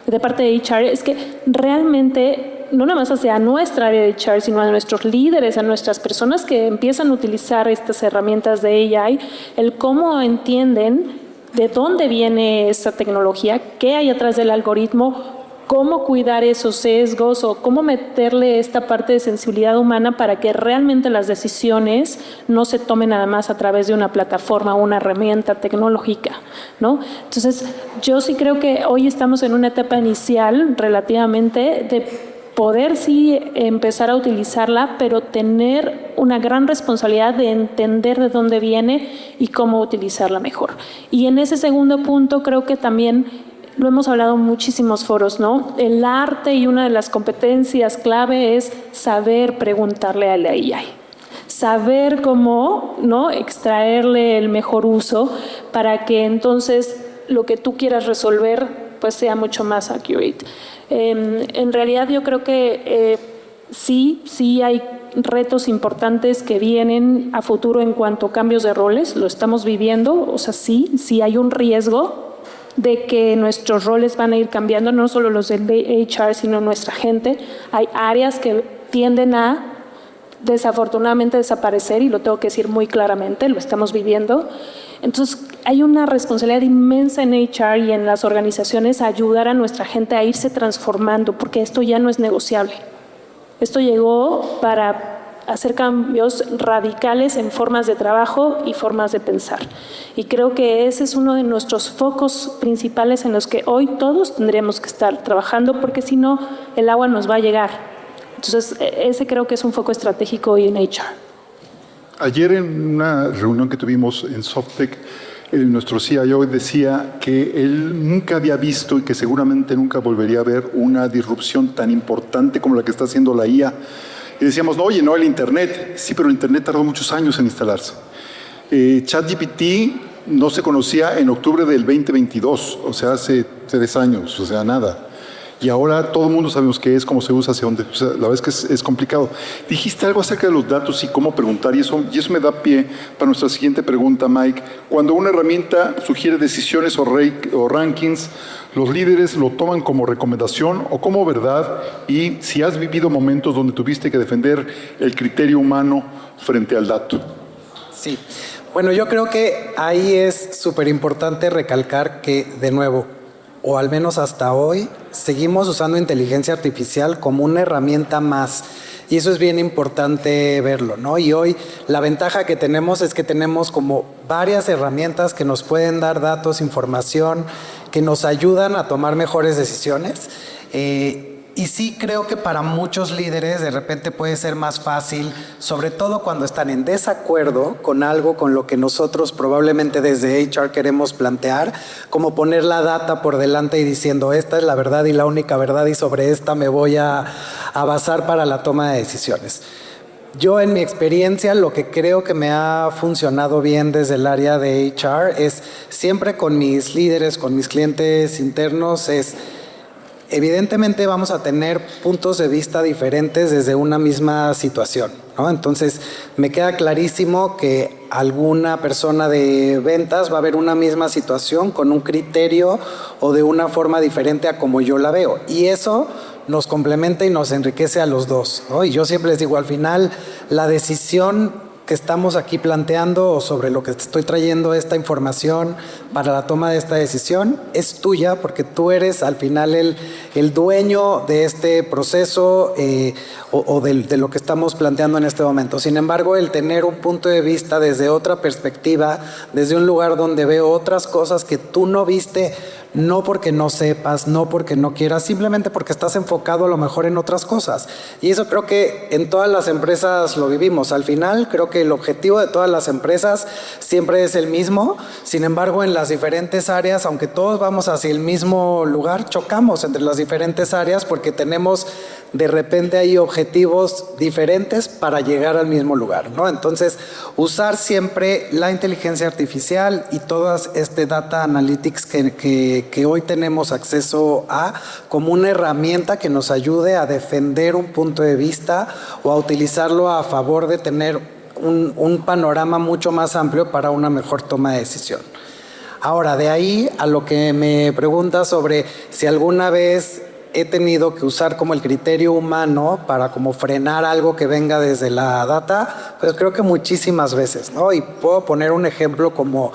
de parte de HR, es que realmente no nada más hacia nuestra área de HR, sino a nuestros líderes, a nuestras personas que empiezan a utilizar estas herramientas de AI, el cómo entienden de dónde viene esa tecnología, qué hay atrás del algoritmo, cómo cuidar esos sesgos o cómo meterle esta parte de sensibilidad humana para que realmente las decisiones no se tomen nada más a través de una plataforma o una herramienta tecnológica, ¿no? Entonces, yo sí creo que hoy estamos en una etapa inicial relativamente de poder sí empezar a utilizarla, pero tener una gran responsabilidad de entender de dónde viene y cómo utilizarla mejor. Y en ese segundo punto creo que también lo hemos hablado en muchísimos foros, ¿no? El arte y una de las competencias clave es saber preguntarle a la AI. Saber cómo, ¿no? Extraerle el mejor uso para que entonces lo que tú quieras resolver pues sea mucho más accurate. En realidad yo creo que sí hay retos importantes que vienen a futuro en cuanto a cambios de roles, lo estamos viviendo, o sea, sí hay un riesgo de que nuestros roles van a ir cambiando, no solo los del HR, sino nuestra gente. Hay áreas que tienden a desafortunadamente desaparecer, y lo tengo que decir muy claramente, lo estamos viviendo. Entonces, hay una responsabilidad inmensa en HR y en las organizaciones a ayudar a nuestra gente a irse transformando, porque esto ya no es negociable. Esto llegó para hacer cambios radicales en formas de trabajo y formas de pensar. Y creo que ese es uno de nuestros focos principales en los que hoy todos tendríamos que estar trabajando, porque si no, el agua nos va a llegar. Entonces, ese creo que es un foco estratégico hoy en HR. Ayer en una reunión que tuvimos en Softec, nuestro CIO decía que él nunca había visto y que seguramente nunca volvería a ver una disrupción tan importante como la que está haciendo la IA. Y decíamos, no, oye, no, el Internet. Sí, pero el Internet tardó muchos años en instalarse. ChatGPT no se conocía en octubre del 2022, o sea, hace 3 años, o sea, nada. Y ahora todo el mundo sabemos qué es, cómo se usa, hacia dónde. O sea, la verdad es que es complicado. Dijiste algo acerca de los datos y cómo preguntar, y eso me da pie para nuestra siguiente pregunta, Mike. Cuando una herramienta sugiere decisiones o rankings, ¿los líderes lo toman como recomendación o como verdad? Y si has vivido momentos donde tuviste que defender el criterio humano frente al dato. Sí. Bueno, yo creo que ahí es súper importante recalcar que, de nuevo, o al menos hasta hoy, seguimos usando inteligencia artificial como una herramienta más. Y eso es bien importante verlo, ¿no? Y hoy la ventaja que tenemos es que tenemos como varias herramientas que nos pueden dar datos, información, que nos ayudan a tomar mejores decisiones. Y sí creo que para muchos líderes de repente puede ser más fácil, sobre todo cuando están en desacuerdo con algo con lo que nosotros probablemente desde HR queremos plantear, como poner la data por delante y diciendo esta es la verdad y la única verdad y sobre esta me voy a basar para la toma de decisiones. Yo en mi experiencia lo que creo que me ha funcionado bien desde el área de HR es siempre con mis líderes, con mis clientes internos es... Evidentemente vamos a tener puntos de vista diferentes desde una misma situación, ¿no? Entonces me queda clarísimo que alguna persona de ventas va a ver una misma situación con un criterio o de una forma diferente a como yo la veo. Y eso nos complementa y nos enriquece a los dos, ¿no? Y yo siempre les digo, al final la decisión que estamos aquí planteando o sobre lo que te estoy trayendo esta información para la toma de esta decisión es tuya porque tú eres al final el dueño de este proceso o de lo que estamos planteando en este momento. Sin embargo, el tener un punto de vista desde otra perspectiva, desde un lugar donde veo otras cosas que tú no viste, no porque no sepas, no porque no quieras, simplemente porque estás enfocado a lo mejor en otras cosas. Y eso creo que en todas las empresas lo vivimos. Al final creo que el objetivo de todas las empresas siempre es el mismo. Sin embargo, en las diferentes áreas, aunque todos vamos hacia el mismo lugar, chocamos entre las diferentes áreas porque tenemos de repente ahí objetivos diferentes para llegar al mismo lugar, ¿no? Entonces, usar siempre la inteligencia artificial y todas data analytics que hoy tenemos acceso a como una herramienta que nos ayude a defender un punto de vista o a utilizarlo a favor de tener un panorama mucho más amplio para una mejor toma de decisión. Ahora, de ahí a lo que me pregunta sobre si alguna vez he tenido que usar como el criterio humano para como frenar algo que venga desde la data, pues creo que muchísimas veces, ¿no? Y puedo poner un ejemplo como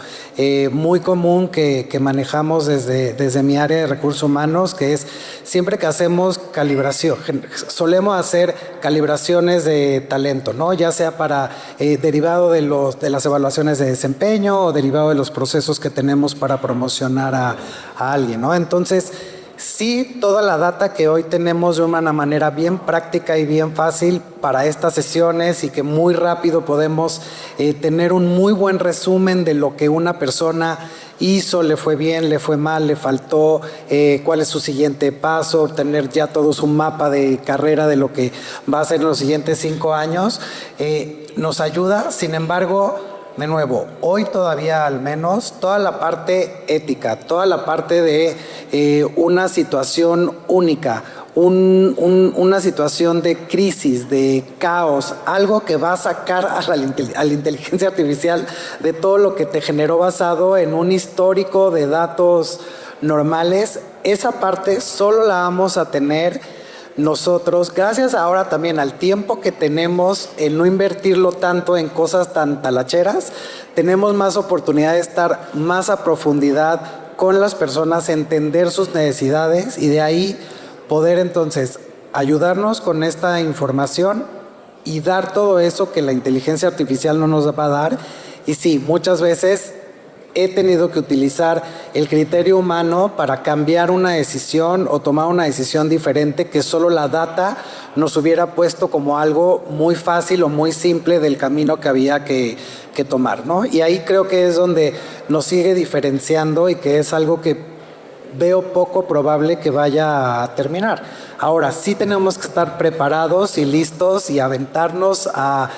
muy común que manejamos desde mi área de recursos humanos, que es siempre que hacemos calibración, solemos hacer calibraciones de talento, ¿no? Ya sea para derivado de las evaluaciones de desempeño o derivado de los procesos que tenemos para promocionar a alguien, ¿no? Entonces, sí, toda la data que hoy tenemos de una manera bien práctica y bien fácil para estas sesiones y que muy rápido podemos tener un muy buen resumen de lo que una persona hizo, le fue bien, le fue mal, le faltó, cuál es su siguiente paso, tener ya todo su mapa de carrera de lo que va a hacer en los siguientes 5 años, nos ayuda. Sin embargo, de nuevo, hoy todavía al menos toda la parte ética, toda la parte de una situación única, una situación de crisis, de caos, algo que va a sacar a la inteligencia artificial de todo lo que te generó basado en un histórico de datos normales, esa parte solo la vamos a tener nosotros, gracias ahora también al tiempo que tenemos en no invertirlo tanto en cosas tan talacheras, tenemos más oportunidad de estar más a profundidad con las personas, entender sus necesidades y de ahí poder entonces ayudarnos con esta información y dar todo eso que la inteligencia artificial no nos va a dar. Y sí, muchas veces he tenido que utilizar el criterio humano para cambiar una decisión o tomar una decisión diferente que solo la data nos hubiera puesto como algo muy fácil o muy simple del camino que había que tomar, ¿no? Y ahí creo que es donde nos sigue diferenciando y que es algo que veo poco probable que vaya a terminar. Ahora, sí tenemos que estar preparados y listos y aventarnos a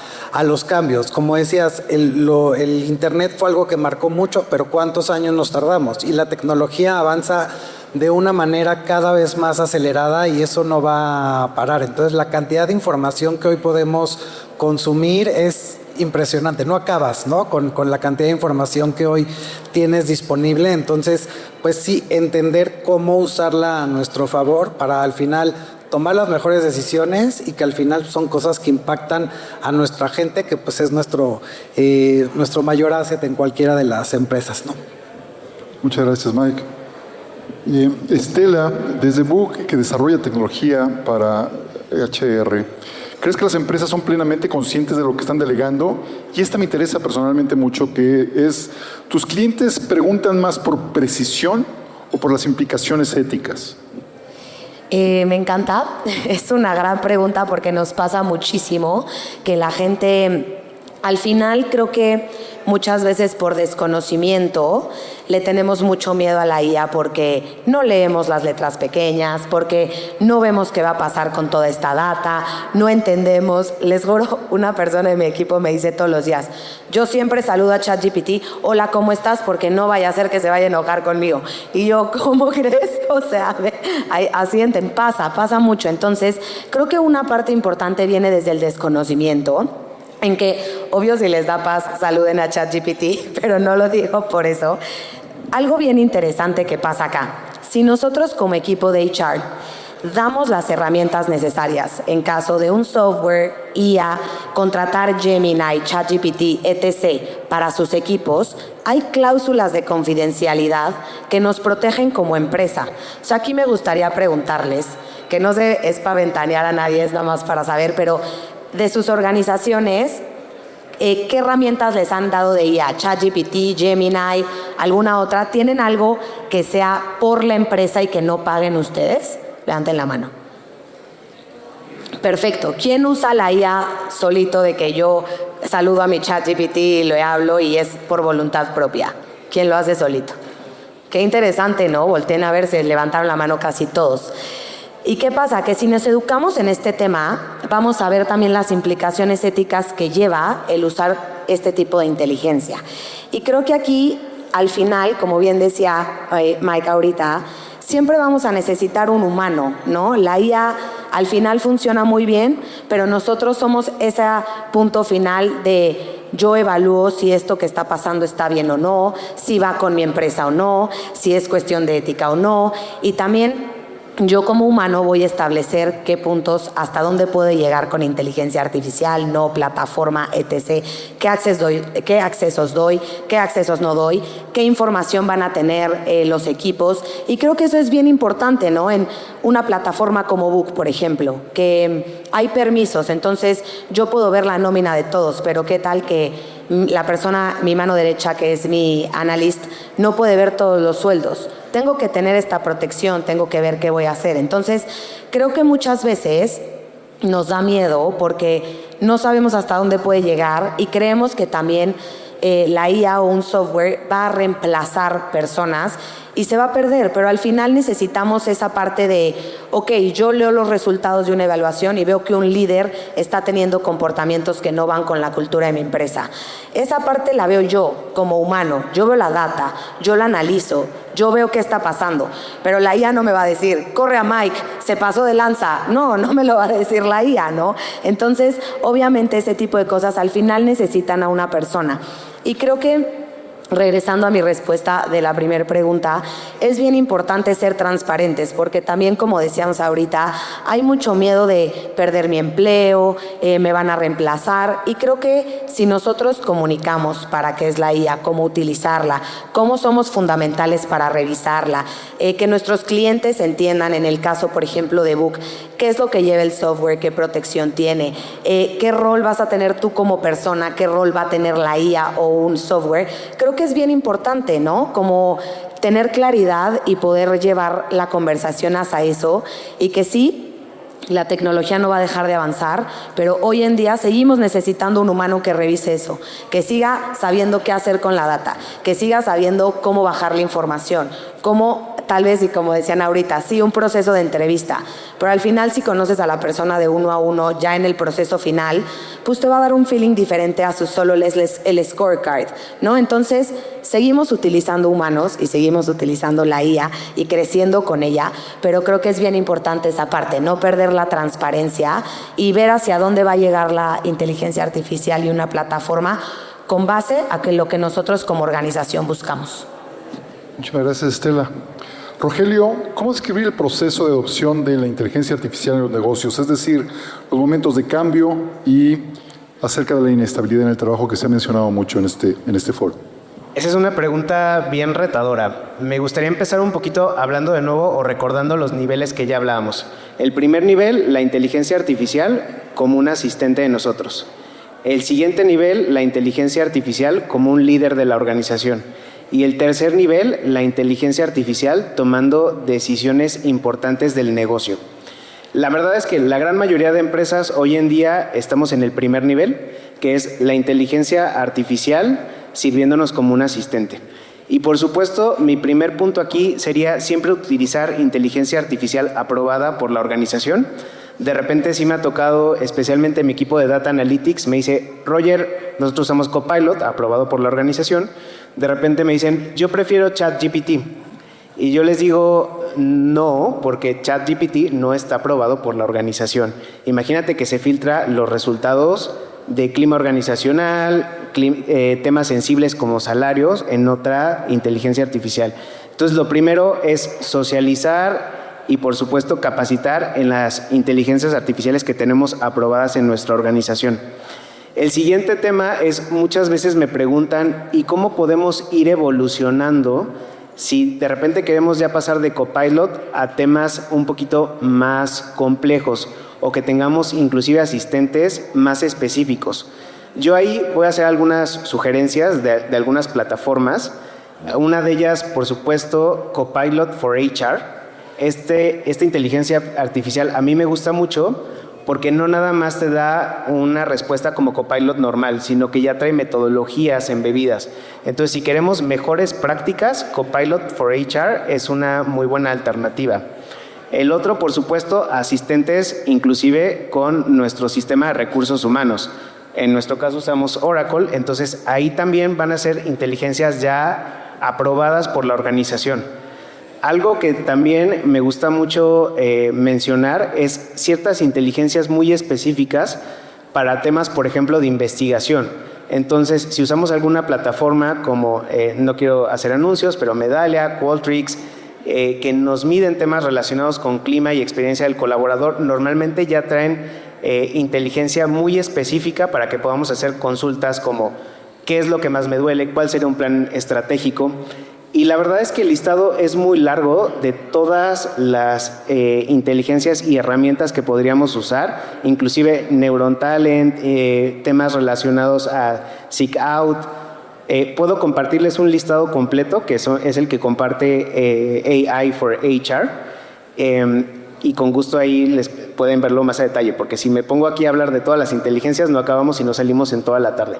los cambios. Como decías, el Internet fue algo que marcó mucho, pero ¿cuántos años nos tardamos? Y la tecnología avanza de una manera cada vez más acelerada y eso no va a parar. Entonces, la cantidad de información que hoy podemos consumir es impresionante, no acabas, ¿no? Con la cantidad de información que hoy tienes disponible. Entonces, pues sí, entender cómo usarla a nuestro favor para al final tomar las mejores decisiones y que al final son cosas que impactan a nuestra gente, que pues es nuestro mayor asset en cualquiera de las empresas, ¿no? Muchas gracias, Mike. Estela, desde Book, que desarrolla tecnología para HR, ¿crees que las empresas son plenamente conscientes de lo que están delegando? Y esta me interesa personalmente mucho, que es, ¿tus clientes preguntan más por precisión o por las implicaciones éticas? Me encanta, es una gran pregunta porque nos pasa muchísimo que la gente, al final creo que muchas veces por desconocimiento le tenemos mucho miedo a la IA porque no leemos las letras pequeñas, porque no vemos qué va a pasar con toda esta data, no entendemos. Les juro, una persona de mi equipo me dice todos los días, yo siempre saludo a ChatGPT, hola, ¿cómo estás? Porque no vaya a ser que se vaya a enojar conmigo. Y yo, ¿cómo crees? O sea, asienten, pasa mucho. Entonces, creo que una parte importante viene desde el desconocimiento, en que, obvio, si les da paz, saluden a ChatGPT, pero no lo digo por eso. Algo bien interesante que pasa acá. Si nosotros como equipo de HR damos las herramientas necesarias en caso de un software, IA, contratar Gemini, ChatGPT, etc. para sus equipos, hay cláusulas de confidencialidad que nos protegen como empresa. O sea, aquí me gustaría preguntarles, que no sé, es para ventanear a nadie, es nada más para saber, pero de sus organizaciones, ¿qué herramientas les han dado de IA? ChatGPT, Gemini, alguna otra. ¿Tienen algo que sea por la empresa y que no paguen ustedes? Levanten la mano. Perfecto. ¿Quién usa la IA solito de que yo saludo a mi ChatGPT y le hablo y es por voluntad propia? ¿Quién lo hace solito? Qué interesante, ¿no? Volteen a ver, se levantaron la mano casi todos. ¿Y qué pasa? Que si nos educamos en este tema, vamos a ver también las implicaciones éticas que lleva el usar este tipo de inteligencia. Y creo que aquí, al final, como bien decía Mike ahorita, siempre vamos a necesitar un humano, ¿no? La IA al final funciona muy bien, pero nosotros somos ese punto final de yo evalúo si esto que está pasando está bien o no, si va con mi empresa o no, si es cuestión de ética o no, y también yo como humano voy a establecer qué puntos, hasta dónde puedo llegar con inteligencia artificial, no, plataforma, etc. ¿Qué accesos doy? ¿Qué accesos no doy? ¿Qué información van a tener los equipos? Y creo que eso es bien importante, ¿no? En una plataforma como Book, por ejemplo, que hay permisos, entonces yo puedo ver la nómina de todos, pero ¿qué tal que la persona, mi mano derecha, que es mi analyst, no puede ver todos los sueldos? Tengo que tener esta protección, tengo que ver qué voy a hacer. Entonces, creo que muchas veces nos da miedo porque no sabemos hasta dónde puede llegar y creemos que también la IA o un software va a reemplazar personas y se va a perder, pero al final necesitamos esa parte de, ok, yo leo los resultados de una evaluación y veo que un líder está teniendo comportamientos que no van con la cultura de mi empresa. Esa parte la veo yo como humano, yo veo la data, yo la analizo, yo veo qué está pasando, pero la IA no me va a decir, corre a Mike, se pasó de lanza. No me lo va a decir la IA, ¿no? Entonces, obviamente ese tipo de cosas al final necesitan a una persona. Y creo que, regresando a mi respuesta de la primera pregunta, es bien importante ser transparentes porque también, como decíamos ahorita, hay mucho miedo de perder mi empleo, me van a reemplazar, y creo que si nosotros comunicamos para qué es la IA, cómo utilizarla, cómo somos fundamentales para revisarla, que nuestros clientes entiendan, en el caso, por ejemplo, de Book, qué es lo que lleva el software, qué protección tiene, qué rol vas a tener tú como persona, qué rol va a tener la IA o un software. Creo que es bien importante, ¿no? Como tener claridad y poder llevar la conversación hacia eso, y que sí, la tecnología no va a dejar de avanzar, pero hoy en día seguimos necesitando un humano que revise eso, que siga sabiendo qué hacer con la data, que siga sabiendo cómo bajar la información, cómo tal vez, y como decían ahorita, sí, un proceso de entrevista, pero al final si conoces a la persona de uno a uno, ya en el proceso final, pues te va a dar un feeling diferente a solo el scorecard, ¿no? Entonces, seguimos utilizando humanos y seguimos utilizando la IA y creciendo con ella, pero creo que es bien importante esa parte, no perder la transparencia y ver hacia dónde va a llegar la inteligencia artificial y una plataforma con base a lo que nosotros como organización buscamos. Muchas gracias, Estela. Rogelio, ¿cómo describir el proceso de adopción de la inteligencia artificial en los negocios? Es decir, los momentos de cambio y acerca de la inestabilidad en el trabajo que se ha mencionado mucho en este foro. Esa es una pregunta bien retadora. Me gustaría empezar un poquito hablando de nuevo o recordando los niveles que ya hablábamos. El primer nivel, la inteligencia artificial como un asistente de nosotros. El siguiente nivel, la inteligencia artificial como un líder de la organización. Y el tercer nivel, la inteligencia artificial tomando decisiones importantes del negocio. La verdad es que la gran mayoría de empresas hoy en día estamos en el primer nivel, que es la inteligencia artificial sirviéndonos como un asistente. Y por supuesto, mi primer punto aquí sería siempre utilizar inteligencia artificial aprobada por la organización. De repente sí me ha tocado, especialmente mi equipo de Data Analytics, me dice, Roger, nosotros usamos Copilot, aprobado por la organización. De repente me dicen, yo prefiero ChatGPT. Y yo les digo, no, porque ChatGPT no está aprobado por la organización. Imagínate que se filtra los resultados de clima organizacional, temas sensibles como salarios en otra inteligencia artificial. Entonces, lo primero es socializar y, por supuesto, capacitar en las inteligencias artificiales que tenemos aprobadas en nuestra organización. El siguiente tema es, muchas veces me preguntan, ¿y cómo podemos ir evolucionando si de repente queremos ya pasar de Copilot a temas un poquito más complejos o que tengamos inclusive asistentes más específicos? Yo ahí voy a hacer algunas sugerencias de algunas plataformas. Una de ellas, por supuesto, Copilot for HR. Esta inteligencia artificial a mí me gusta mucho porque no nada más te da una respuesta como Copilot normal, sino que ya trae metodologías embebidas. Entonces, si queremos mejores prácticas, Copilot for HR es una muy buena alternativa. El otro, por supuesto, asistentes inclusive con nuestro sistema de recursos humanos. En nuestro caso usamos Oracle, entonces ahí también van a ser inteligencias ya aprobadas por la organización. Algo que también me gusta mucho mencionar es ciertas inteligencias muy específicas para temas, por ejemplo, de investigación. Entonces, si usamos alguna plataforma como, no quiero hacer anuncios, pero Medallia, Qualtrics, que nos miden temas relacionados con clima y experiencia del colaborador, normalmente ya traen inteligencia muy específica para que podamos hacer consultas como qué es lo que más me duele, cuál sería un plan estratégico. Y la verdad es que el listado es muy largo de todas las inteligencias y herramientas que podríamos usar, inclusive Neuron Talent, temas relacionados a Seek Out. Puedo compartirles un listado completo, que es el que comparte AI for HR, y con gusto ahí les pueden verlo más a detalle, porque si me pongo aquí a hablar de todas las inteligencias no acabamos y nos salimos en toda la tarde.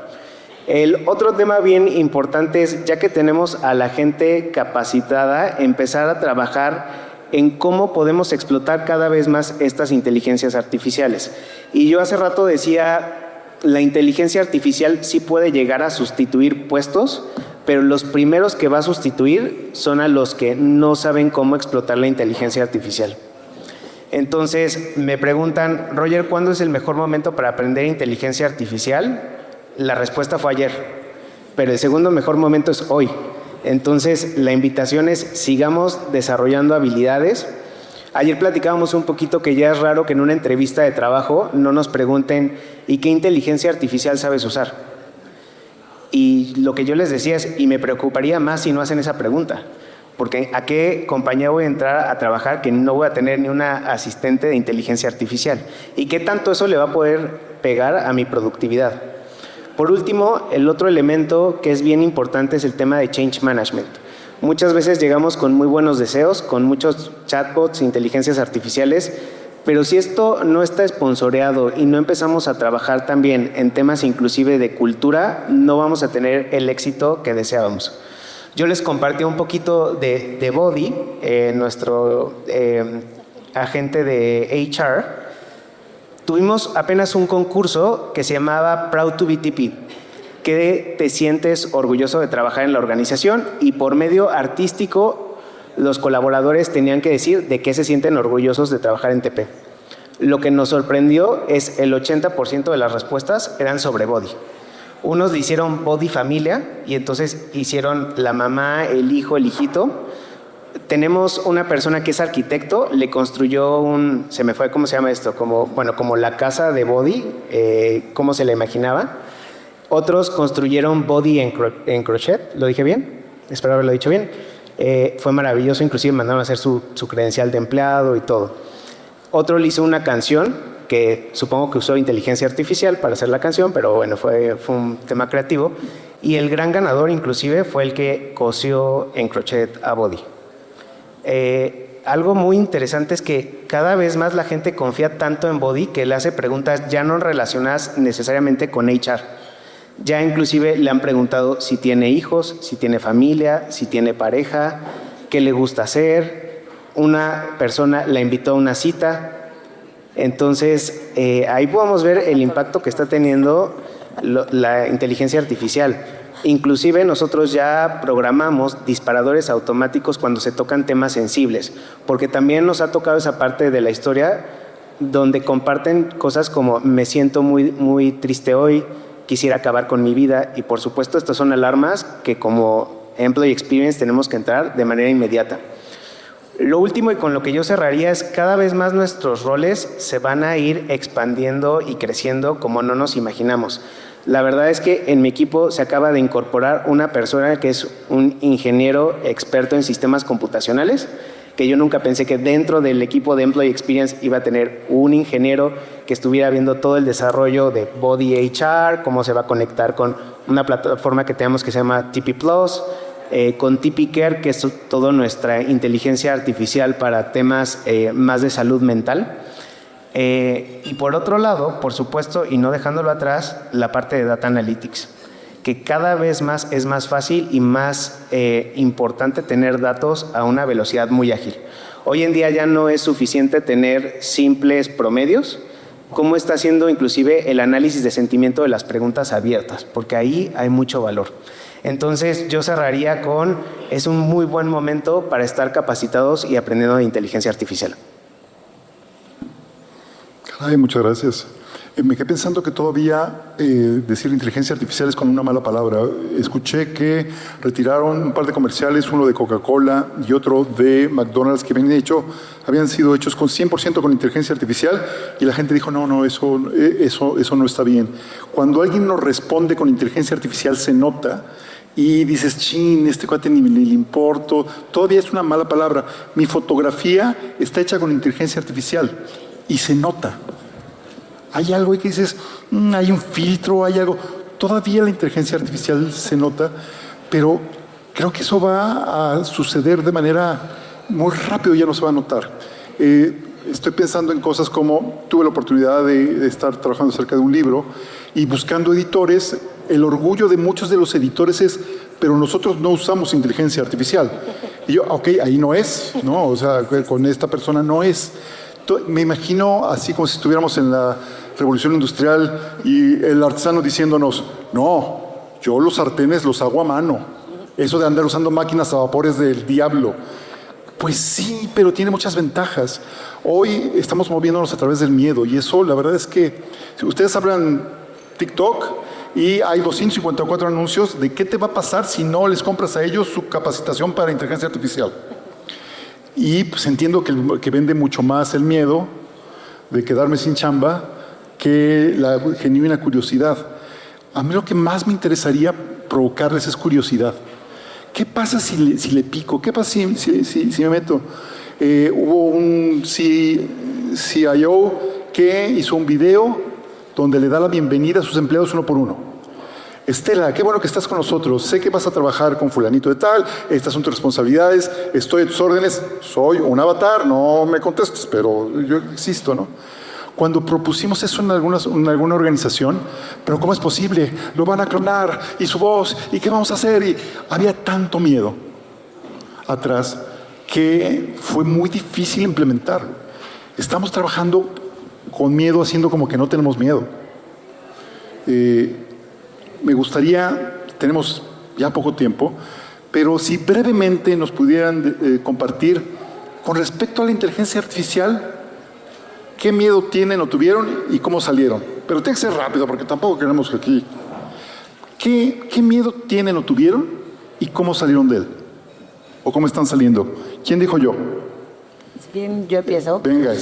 El otro tema bien importante es, ya que tenemos a la gente capacitada, empezar a trabajar en cómo podemos explotar cada vez más estas inteligencias artificiales. Y yo hace rato decía, la inteligencia artificial sí puede llegar a sustituir puestos, pero los primeros que va a sustituir son a los que no saben cómo explotar la inteligencia artificial. Entonces, me preguntan, Roger, ¿cuándo es el mejor momento para aprender inteligencia artificial? La respuesta fue ayer, pero el segundo mejor momento es hoy. Entonces, la invitación es sigamos desarrollando habilidades. Ayer platicábamos un poquito que ya es raro que en una entrevista de trabajo no nos pregunten ¿y qué inteligencia artificial sabes usar? Y lo que yo les decía es, y me preocuparía más si no hacen esa pregunta, Porque ¿a qué compañía voy a entrar a trabajar que no voy a tener ni una asistente de inteligencia artificial? ¿Y qué tanto eso le va a poder pegar a mi productividad? Por último, el otro elemento que es bien importante es el tema de change management. Muchas veces llegamos con muy buenos deseos, con muchos chatbots, inteligencias artificiales, pero si esto no está esponsoreado y no empezamos a trabajar también en temas inclusive de cultura, no vamos a tener el éxito que deseábamos. Yo les compartí un poquito de Body, nuestro agente de HR. Tuvimos apenas un concurso que se llamaba Proud to be TP, que te sientes orgulloso de trabajar en la organización, y por medio artístico los colaboradores tenían que decir de qué se sienten orgullosos de trabajar en TP. Lo que nos sorprendió es el 80% de las respuestas eran sobre Body. Unos le hicieron Body familia y entonces hicieron la mamá, el hijo, el hijito. Tenemos una persona que es arquitecto, le construyó se me fue, ¿cómo se llama esto? Como la casa de Body, ¿cómo se la imaginaba? Otros construyeron Body en crochet, ¿lo dije bien? Espero haberlo dicho bien. Fue maravilloso, inclusive mandaron a hacer su credencial de empleado y todo. Otro le hizo una canción que supongo que usó inteligencia artificial para hacer la canción, pero bueno, fue un tema creativo. Y el gran ganador inclusive fue el que cosió en crochet a Body. Algo muy interesante es que cada vez más la gente confía tanto en Body que le hace preguntas ya no relacionadas necesariamente con HR. Ya inclusive le han preguntado si tiene hijos, si tiene familia, si tiene pareja, qué le gusta hacer. Una persona la invitó a una cita. Entonces, ahí podemos ver el impacto que está teniendo la inteligencia artificial. Inclusive nosotros ya programamos disparadores automáticos cuando se tocan temas sensibles, porque también nos ha tocado esa parte de la historia donde comparten cosas como me siento muy, muy triste hoy, quisiera acabar con mi vida, y por supuesto estas son alarmas que como Employee Experience tenemos que entrar de manera inmediata. Lo último y con lo que yo cerraría es cada vez más nuestros roles se van a ir expandiendo y creciendo como no nos imaginamos. La verdad es que en mi equipo se acaba de incorporar una persona que es un ingeniero experto en sistemas computacionales, que yo nunca pensé que dentro del equipo de Employee Experience iba a tener un ingeniero que estuviera viendo todo el desarrollo de Body HR, cómo se va a conectar con una plataforma que tenemos que se llama TP Plus, con TP Care, que es toda nuestra inteligencia artificial para temas más de salud mental. Y por otro lado, por supuesto, y no dejándolo atrás, la parte de Data Analytics, que cada vez más es más fácil y más importante tener datos a una velocidad muy ágil. Hoy en día ya no es suficiente tener simples promedios, como está haciendo inclusive el análisis de sentimiento de las preguntas abiertas, porque ahí hay mucho valor. Entonces yo cerraría con, es un muy buen momento para estar capacitados y aprendiendo de inteligencia artificial. Ay, muchas gracias. Me quedé pensando que todavía decir inteligencia artificial es como una mala palabra. Escuché que retiraron un par de comerciales, uno de Coca-Cola y otro de McDonald's, que habían sido hechos con 100% con inteligencia artificial, y la gente dijo, no, eso no está bien. Cuando alguien nos responde con inteligencia artificial se nota, y dices, chin, este cuate ni le importo. Todavía es una mala palabra. Mi fotografía está hecha con inteligencia artificial y se nota. Hay algo ahí que dices, hay un filtro, hay algo. Todavía la inteligencia artificial se nota, pero creo que eso va a suceder de manera muy rápido, ya no se va a notar. Estoy pensando en cosas como, tuve la oportunidad de estar trabajando cerca de un libro y buscando editores. El orgullo de muchos de los editores es, pero nosotros no usamos inteligencia artificial. Y yo, ok, ahí no es, ¿no? O sea, con esta persona no es. Me imagino así como si estuviéramos en la Revolución Industrial y el artesano diciéndonos, no, yo los sartenes los hago a mano. Eso de andar usando máquinas a vapores del diablo. Pues sí, pero tiene muchas ventajas. Hoy estamos moviéndonos a través del miedo, y eso la verdad es que si ustedes abran TikTok y hay 254 anuncios de qué te va a pasar si no les compras a ellos su capacitación para inteligencia artificial. Y pues entiendo que vende mucho más el miedo de quedarme sin chamba que la genuina curiosidad. A mí lo que más me interesaría provocarles es curiosidad. ¿qué pasa si le pico? ¿Qué pasa si me meto? Hubo un CIO que hizo un video donde le da la bienvenida a sus empleados uno por uno. Estela, qué bueno que estás con nosotros. Sé que vas a trabajar con fulanito de tal. Estas son tus responsabilidades. Estoy a tus órdenes. Soy un avatar. No me contestes, pero yo existo, ¿no? Cuando propusimos eso en alguna organización, pero ¿cómo es posible? Lo van a clonar. Y su voz. ¿Y qué vamos a hacer? Y había tanto miedo atrás que fue muy difícil implementar. Estamos trabajando con miedo, haciendo como que no tenemos miedo. Me gustaría, tenemos ya poco tiempo, pero si brevemente nos pudieran compartir con respecto a la inteligencia artificial, qué miedo tienen o tuvieron y cómo salieron. Pero tiene que ser rápido porque tampoco queremos que aquí. ¿Qué miedo tienen o tuvieron y cómo salieron de él? ¿O cómo están saliendo? ¿Quién dijo yo? Bien, yo empiezo. Venga.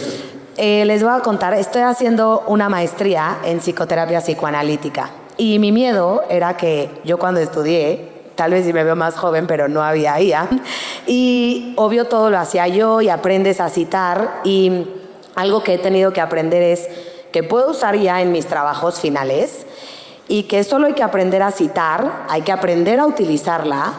Les voy a contar, estoy haciendo una maestría en psicoterapia psicoanalítica. Y mi miedo era que yo cuando estudié, tal vez sí me veo más joven, pero no había IA. Y obvio todo lo hacía yo y aprendes a citar. Y algo que he tenido que aprender es que puedo usar IA en mis trabajos finales y que solo hay que aprender a citar, hay que aprender a utilizarla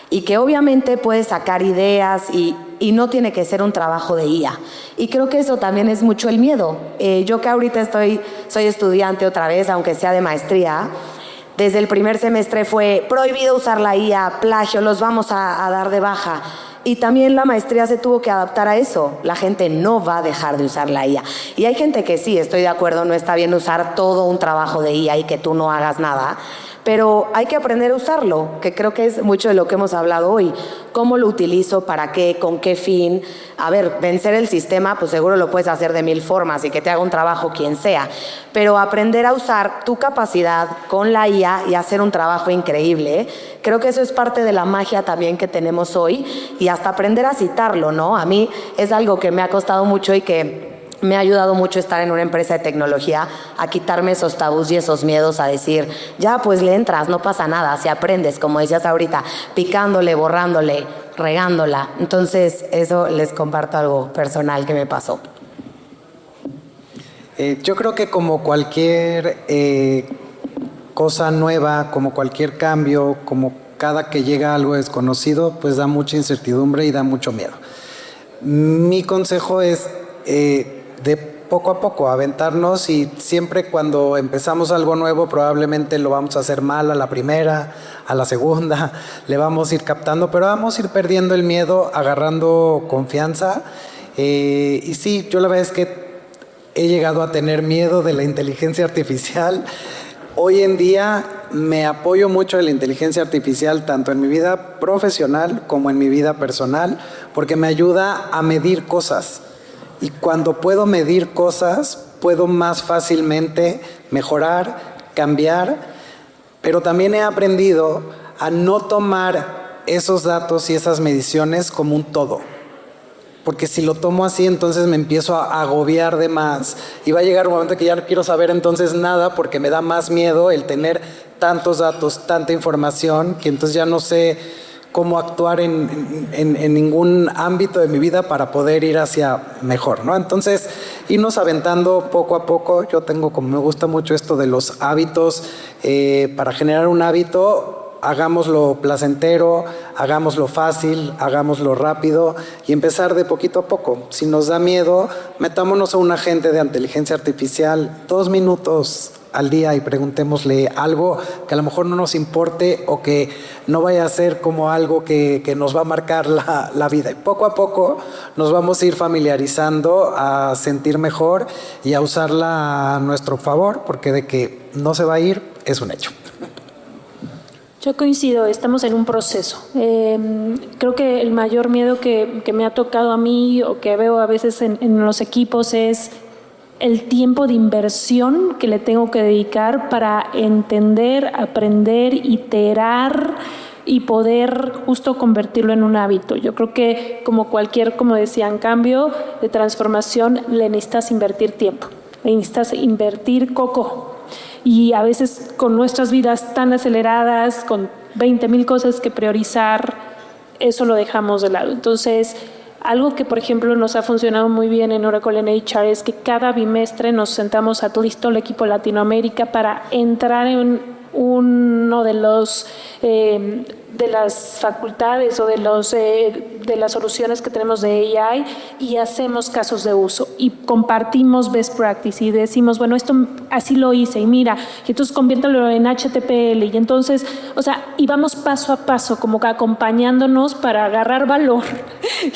y que obviamente puedes sacar ideas y no tiene que ser un trabajo de IA. Y creo que eso también es mucho el miedo. Yo que ahorita soy estudiante otra vez, aunque sea de maestría, desde el primer semestre fue prohibido usar la IA, plagio, los vamos a dar de baja. Y también la maestría se tuvo que adaptar a eso. La gente no va a dejar de usar la IA. Y hay gente que sí, estoy de acuerdo, no está bien usar todo un trabajo de IA y que tú no hagas nada. Pero hay que aprender a usarlo, que creo que es mucho de lo que hemos hablado hoy. ¿Cómo lo utilizo? ¿Para qué? ¿Con qué fin? A ver, vencer el sistema, pues seguro lo puedes hacer de 1000 formas y que te haga un trabajo quien sea. Pero aprender a usar tu capacidad con la IA y hacer un trabajo increíble, creo que eso es parte de la magia también que tenemos hoy y hasta aprender a citarlo, ¿no? A mí es algo que me ha costado mucho y que me ha ayudado mucho estar en una empresa de tecnología a quitarme esos tabús y esos miedos a decir, ya pues le entras, no pasa nada, si aprendes, como decías ahorita, picándole, borrándole, regándola. Entonces eso les comparto algo personal que me pasó. Yo creo que como cualquier cosa nueva, como cualquier cambio, como cada que llega algo desconocido, pues da mucha incertidumbre y da mucho miedo. Mi consejo es de poco a poco aventarnos y siempre cuando empezamos algo nuevo probablemente lo vamos a hacer mal a la primera, a la segunda, le vamos a ir captando, pero vamos a ir perdiendo el miedo, agarrando confianza. Y sí, yo la verdad es que he llegado a tener miedo de la inteligencia artificial. Hoy en día me apoyo mucho de la inteligencia artificial tanto en mi vida profesional como en mi vida personal porque me ayuda a medir cosas. Y cuando puedo medir cosas, puedo más fácilmente mejorar, cambiar, pero también he aprendido a no tomar esos datos y esas mediciones como un todo. Porque si lo tomo así, entonces me empiezo a agobiar de más. Y va a llegar un momento que ya no quiero saber entonces nada porque me da más miedo el tener tantos datos, tanta información, que entonces ya no sé cómo actuar en ningún ámbito de mi vida para poder ir hacia mejor, ¿no? Entonces, irnos aventando poco a poco. Yo tengo, como me gusta mucho esto de los hábitos, para generar un hábito, hagámoslo placentero, hagámoslo fácil, hagámoslo rápido y empezar de poquito a poco. Si nos da miedo, metámonos a un agente de inteligencia artificial 2 minutos al día y preguntémosle algo que a lo mejor no nos importe o que no vaya a ser como algo que nos va a marcar la vida. Y poco a poco nos vamos a ir familiarizando a sentir mejor y a usarla a nuestro favor, porque de que no se va a ir es un hecho. Yo coincido, estamos en un proceso. Creo que el mayor miedo que me ha tocado a mí o que veo a veces en los equipos es el tiempo de inversión que le tengo que dedicar para entender, aprender, iterar y poder justo convertirlo en un hábito. Yo creo que como decían, cambio de transformación, le necesitas invertir tiempo, le necesitas invertir coco. Y a veces con nuestras vidas tan aceleradas, con 20,000 cosas que priorizar, eso lo dejamos de lado. Entonces, algo que, por ejemplo, nos ha funcionado muy bien en Oracle en HR es que cada bimestre nos sentamos a todo el equipo Latinoamérica para entrar en uno de los de las facultades o de las soluciones que tenemos de AI y hacemos casos de uso y compartimos best practice y decimos, bueno, esto así lo hice y mira, y entonces conviértelo en HTML y entonces, o sea, y vamos paso a paso como que acompañándonos para agarrar valor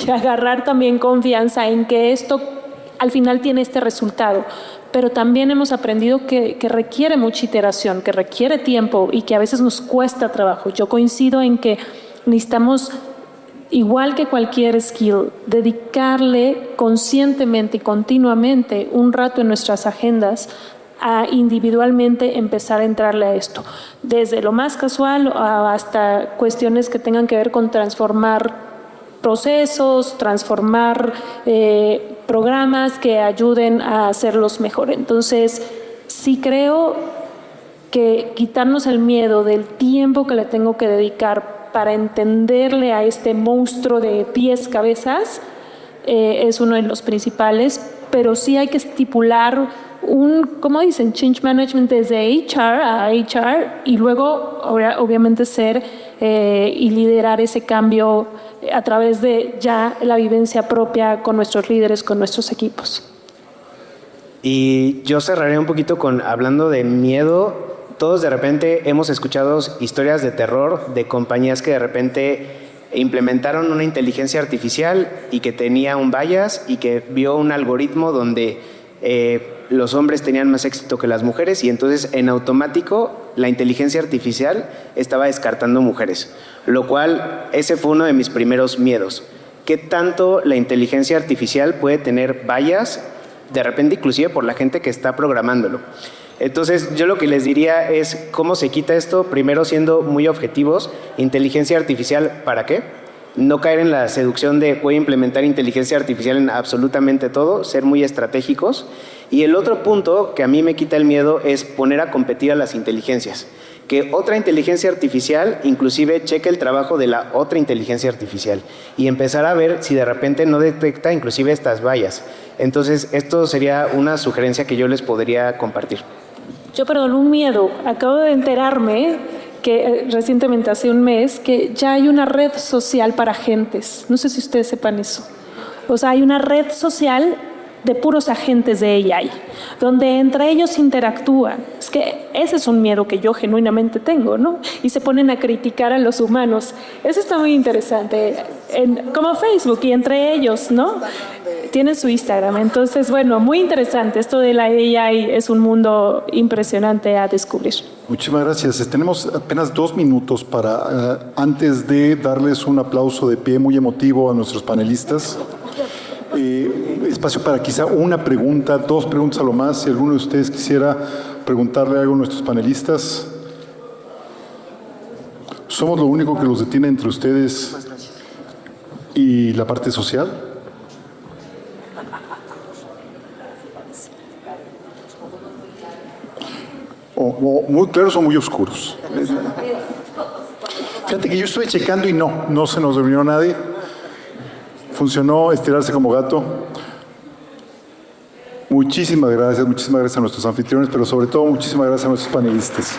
y agarrar también confianza en que esto al final tiene este resultado. Pero también hemos aprendido que requiere mucha iteración, que requiere tiempo y que a veces nos cuesta trabajo. Yo coincido en que necesitamos, igual que cualquier skill, dedicarle conscientemente y continuamente un rato en nuestras agendas a individualmente empezar a entrarle a esto. Desde lo más casual hasta cuestiones que tengan que ver con transformar procesos, transformar programas que ayuden a hacerlos mejor. Entonces, sí creo que quitarnos el miedo del tiempo que le tengo que dedicar para entenderle a este monstruo de 10 cabezas es uno de los principales, pero sí hay que estipular ¿cómo dicen? Change management desde HR a HR y luego obviamente ser y liderar ese cambio a través de ya la vivencia propia con nuestros líderes, con nuestros equipos. Y yo cerraré un poquito hablando de miedo. Todos de repente hemos escuchado historias de terror de compañías que de repente implementaron una inteligencia artificial y que tenía un bias y que vio un algoritmo donde los hombres tenían más éxito que las mujeres y entonces en automático la inteligencia artificial estaba descartando mujeres, lo cual ese fue uno de mis primeros miedos. ¿Qué tanto la inteligencia artificial puede tener bias de repente inclusive por la gente que está programándolo? Entonces yo lo que les diría es cómo se quita esto, primero siendo muy objetivos. Inteligencia artificial, ¿para qué? No caer en la seducción de voy a implementar inteligencia artificial en absolutamente todo, ser muy estratégicos. Y el otro punto que a mí me quita el miedo es poner a competir a las inteligencias. Que otra inteligencia artificial inclusive cheque el trabajo de la otra inteligencia artificial y empezar a ver si de repente no detecta inclusive estas vallas. Entonces esto sería una sugerencia que yo les podría compartir. Yo, perdón, un miedo. Acabo de enterarme que recientemente, hace un mes, que ya hay una red social para agentes. No sé si ustedes sepan eso. O sea, hay una red social de puros agentes de AI, donde entre ellos interactúan. Es que ese es un miedo que yo genuinamente tengo, ¿no? Y se ponen a criticar a los humanos. Eso está muy interesante. Como Facebook y entre ellos, ¿no? Tienen su Instagram. Entonces, bueno, muy interesante. Esto de la AI es un mundo impresionante a descubrir. Muchísimas gracias. Tenemos apenas 2 minutos para, antes de darles un aplauso de pie muy emotivo a nuestros panelistas. Espacio para quizá una pregunta, 2 preguntas a lo más. Si alguno de ustedes quisiera preguntarle algo a nuestros panelistas. ¿Somos lo único que los detiene entre ustedes y la parte social? O muy claros o muy oscuros. Fíjate que yo estuve checando y no se nos reunió nadie. Funcionó estirarse como gato. Muchísimas gracias a nuestros anfitriones, pero sobre todo muchísimas gracias a nuestros panelistas.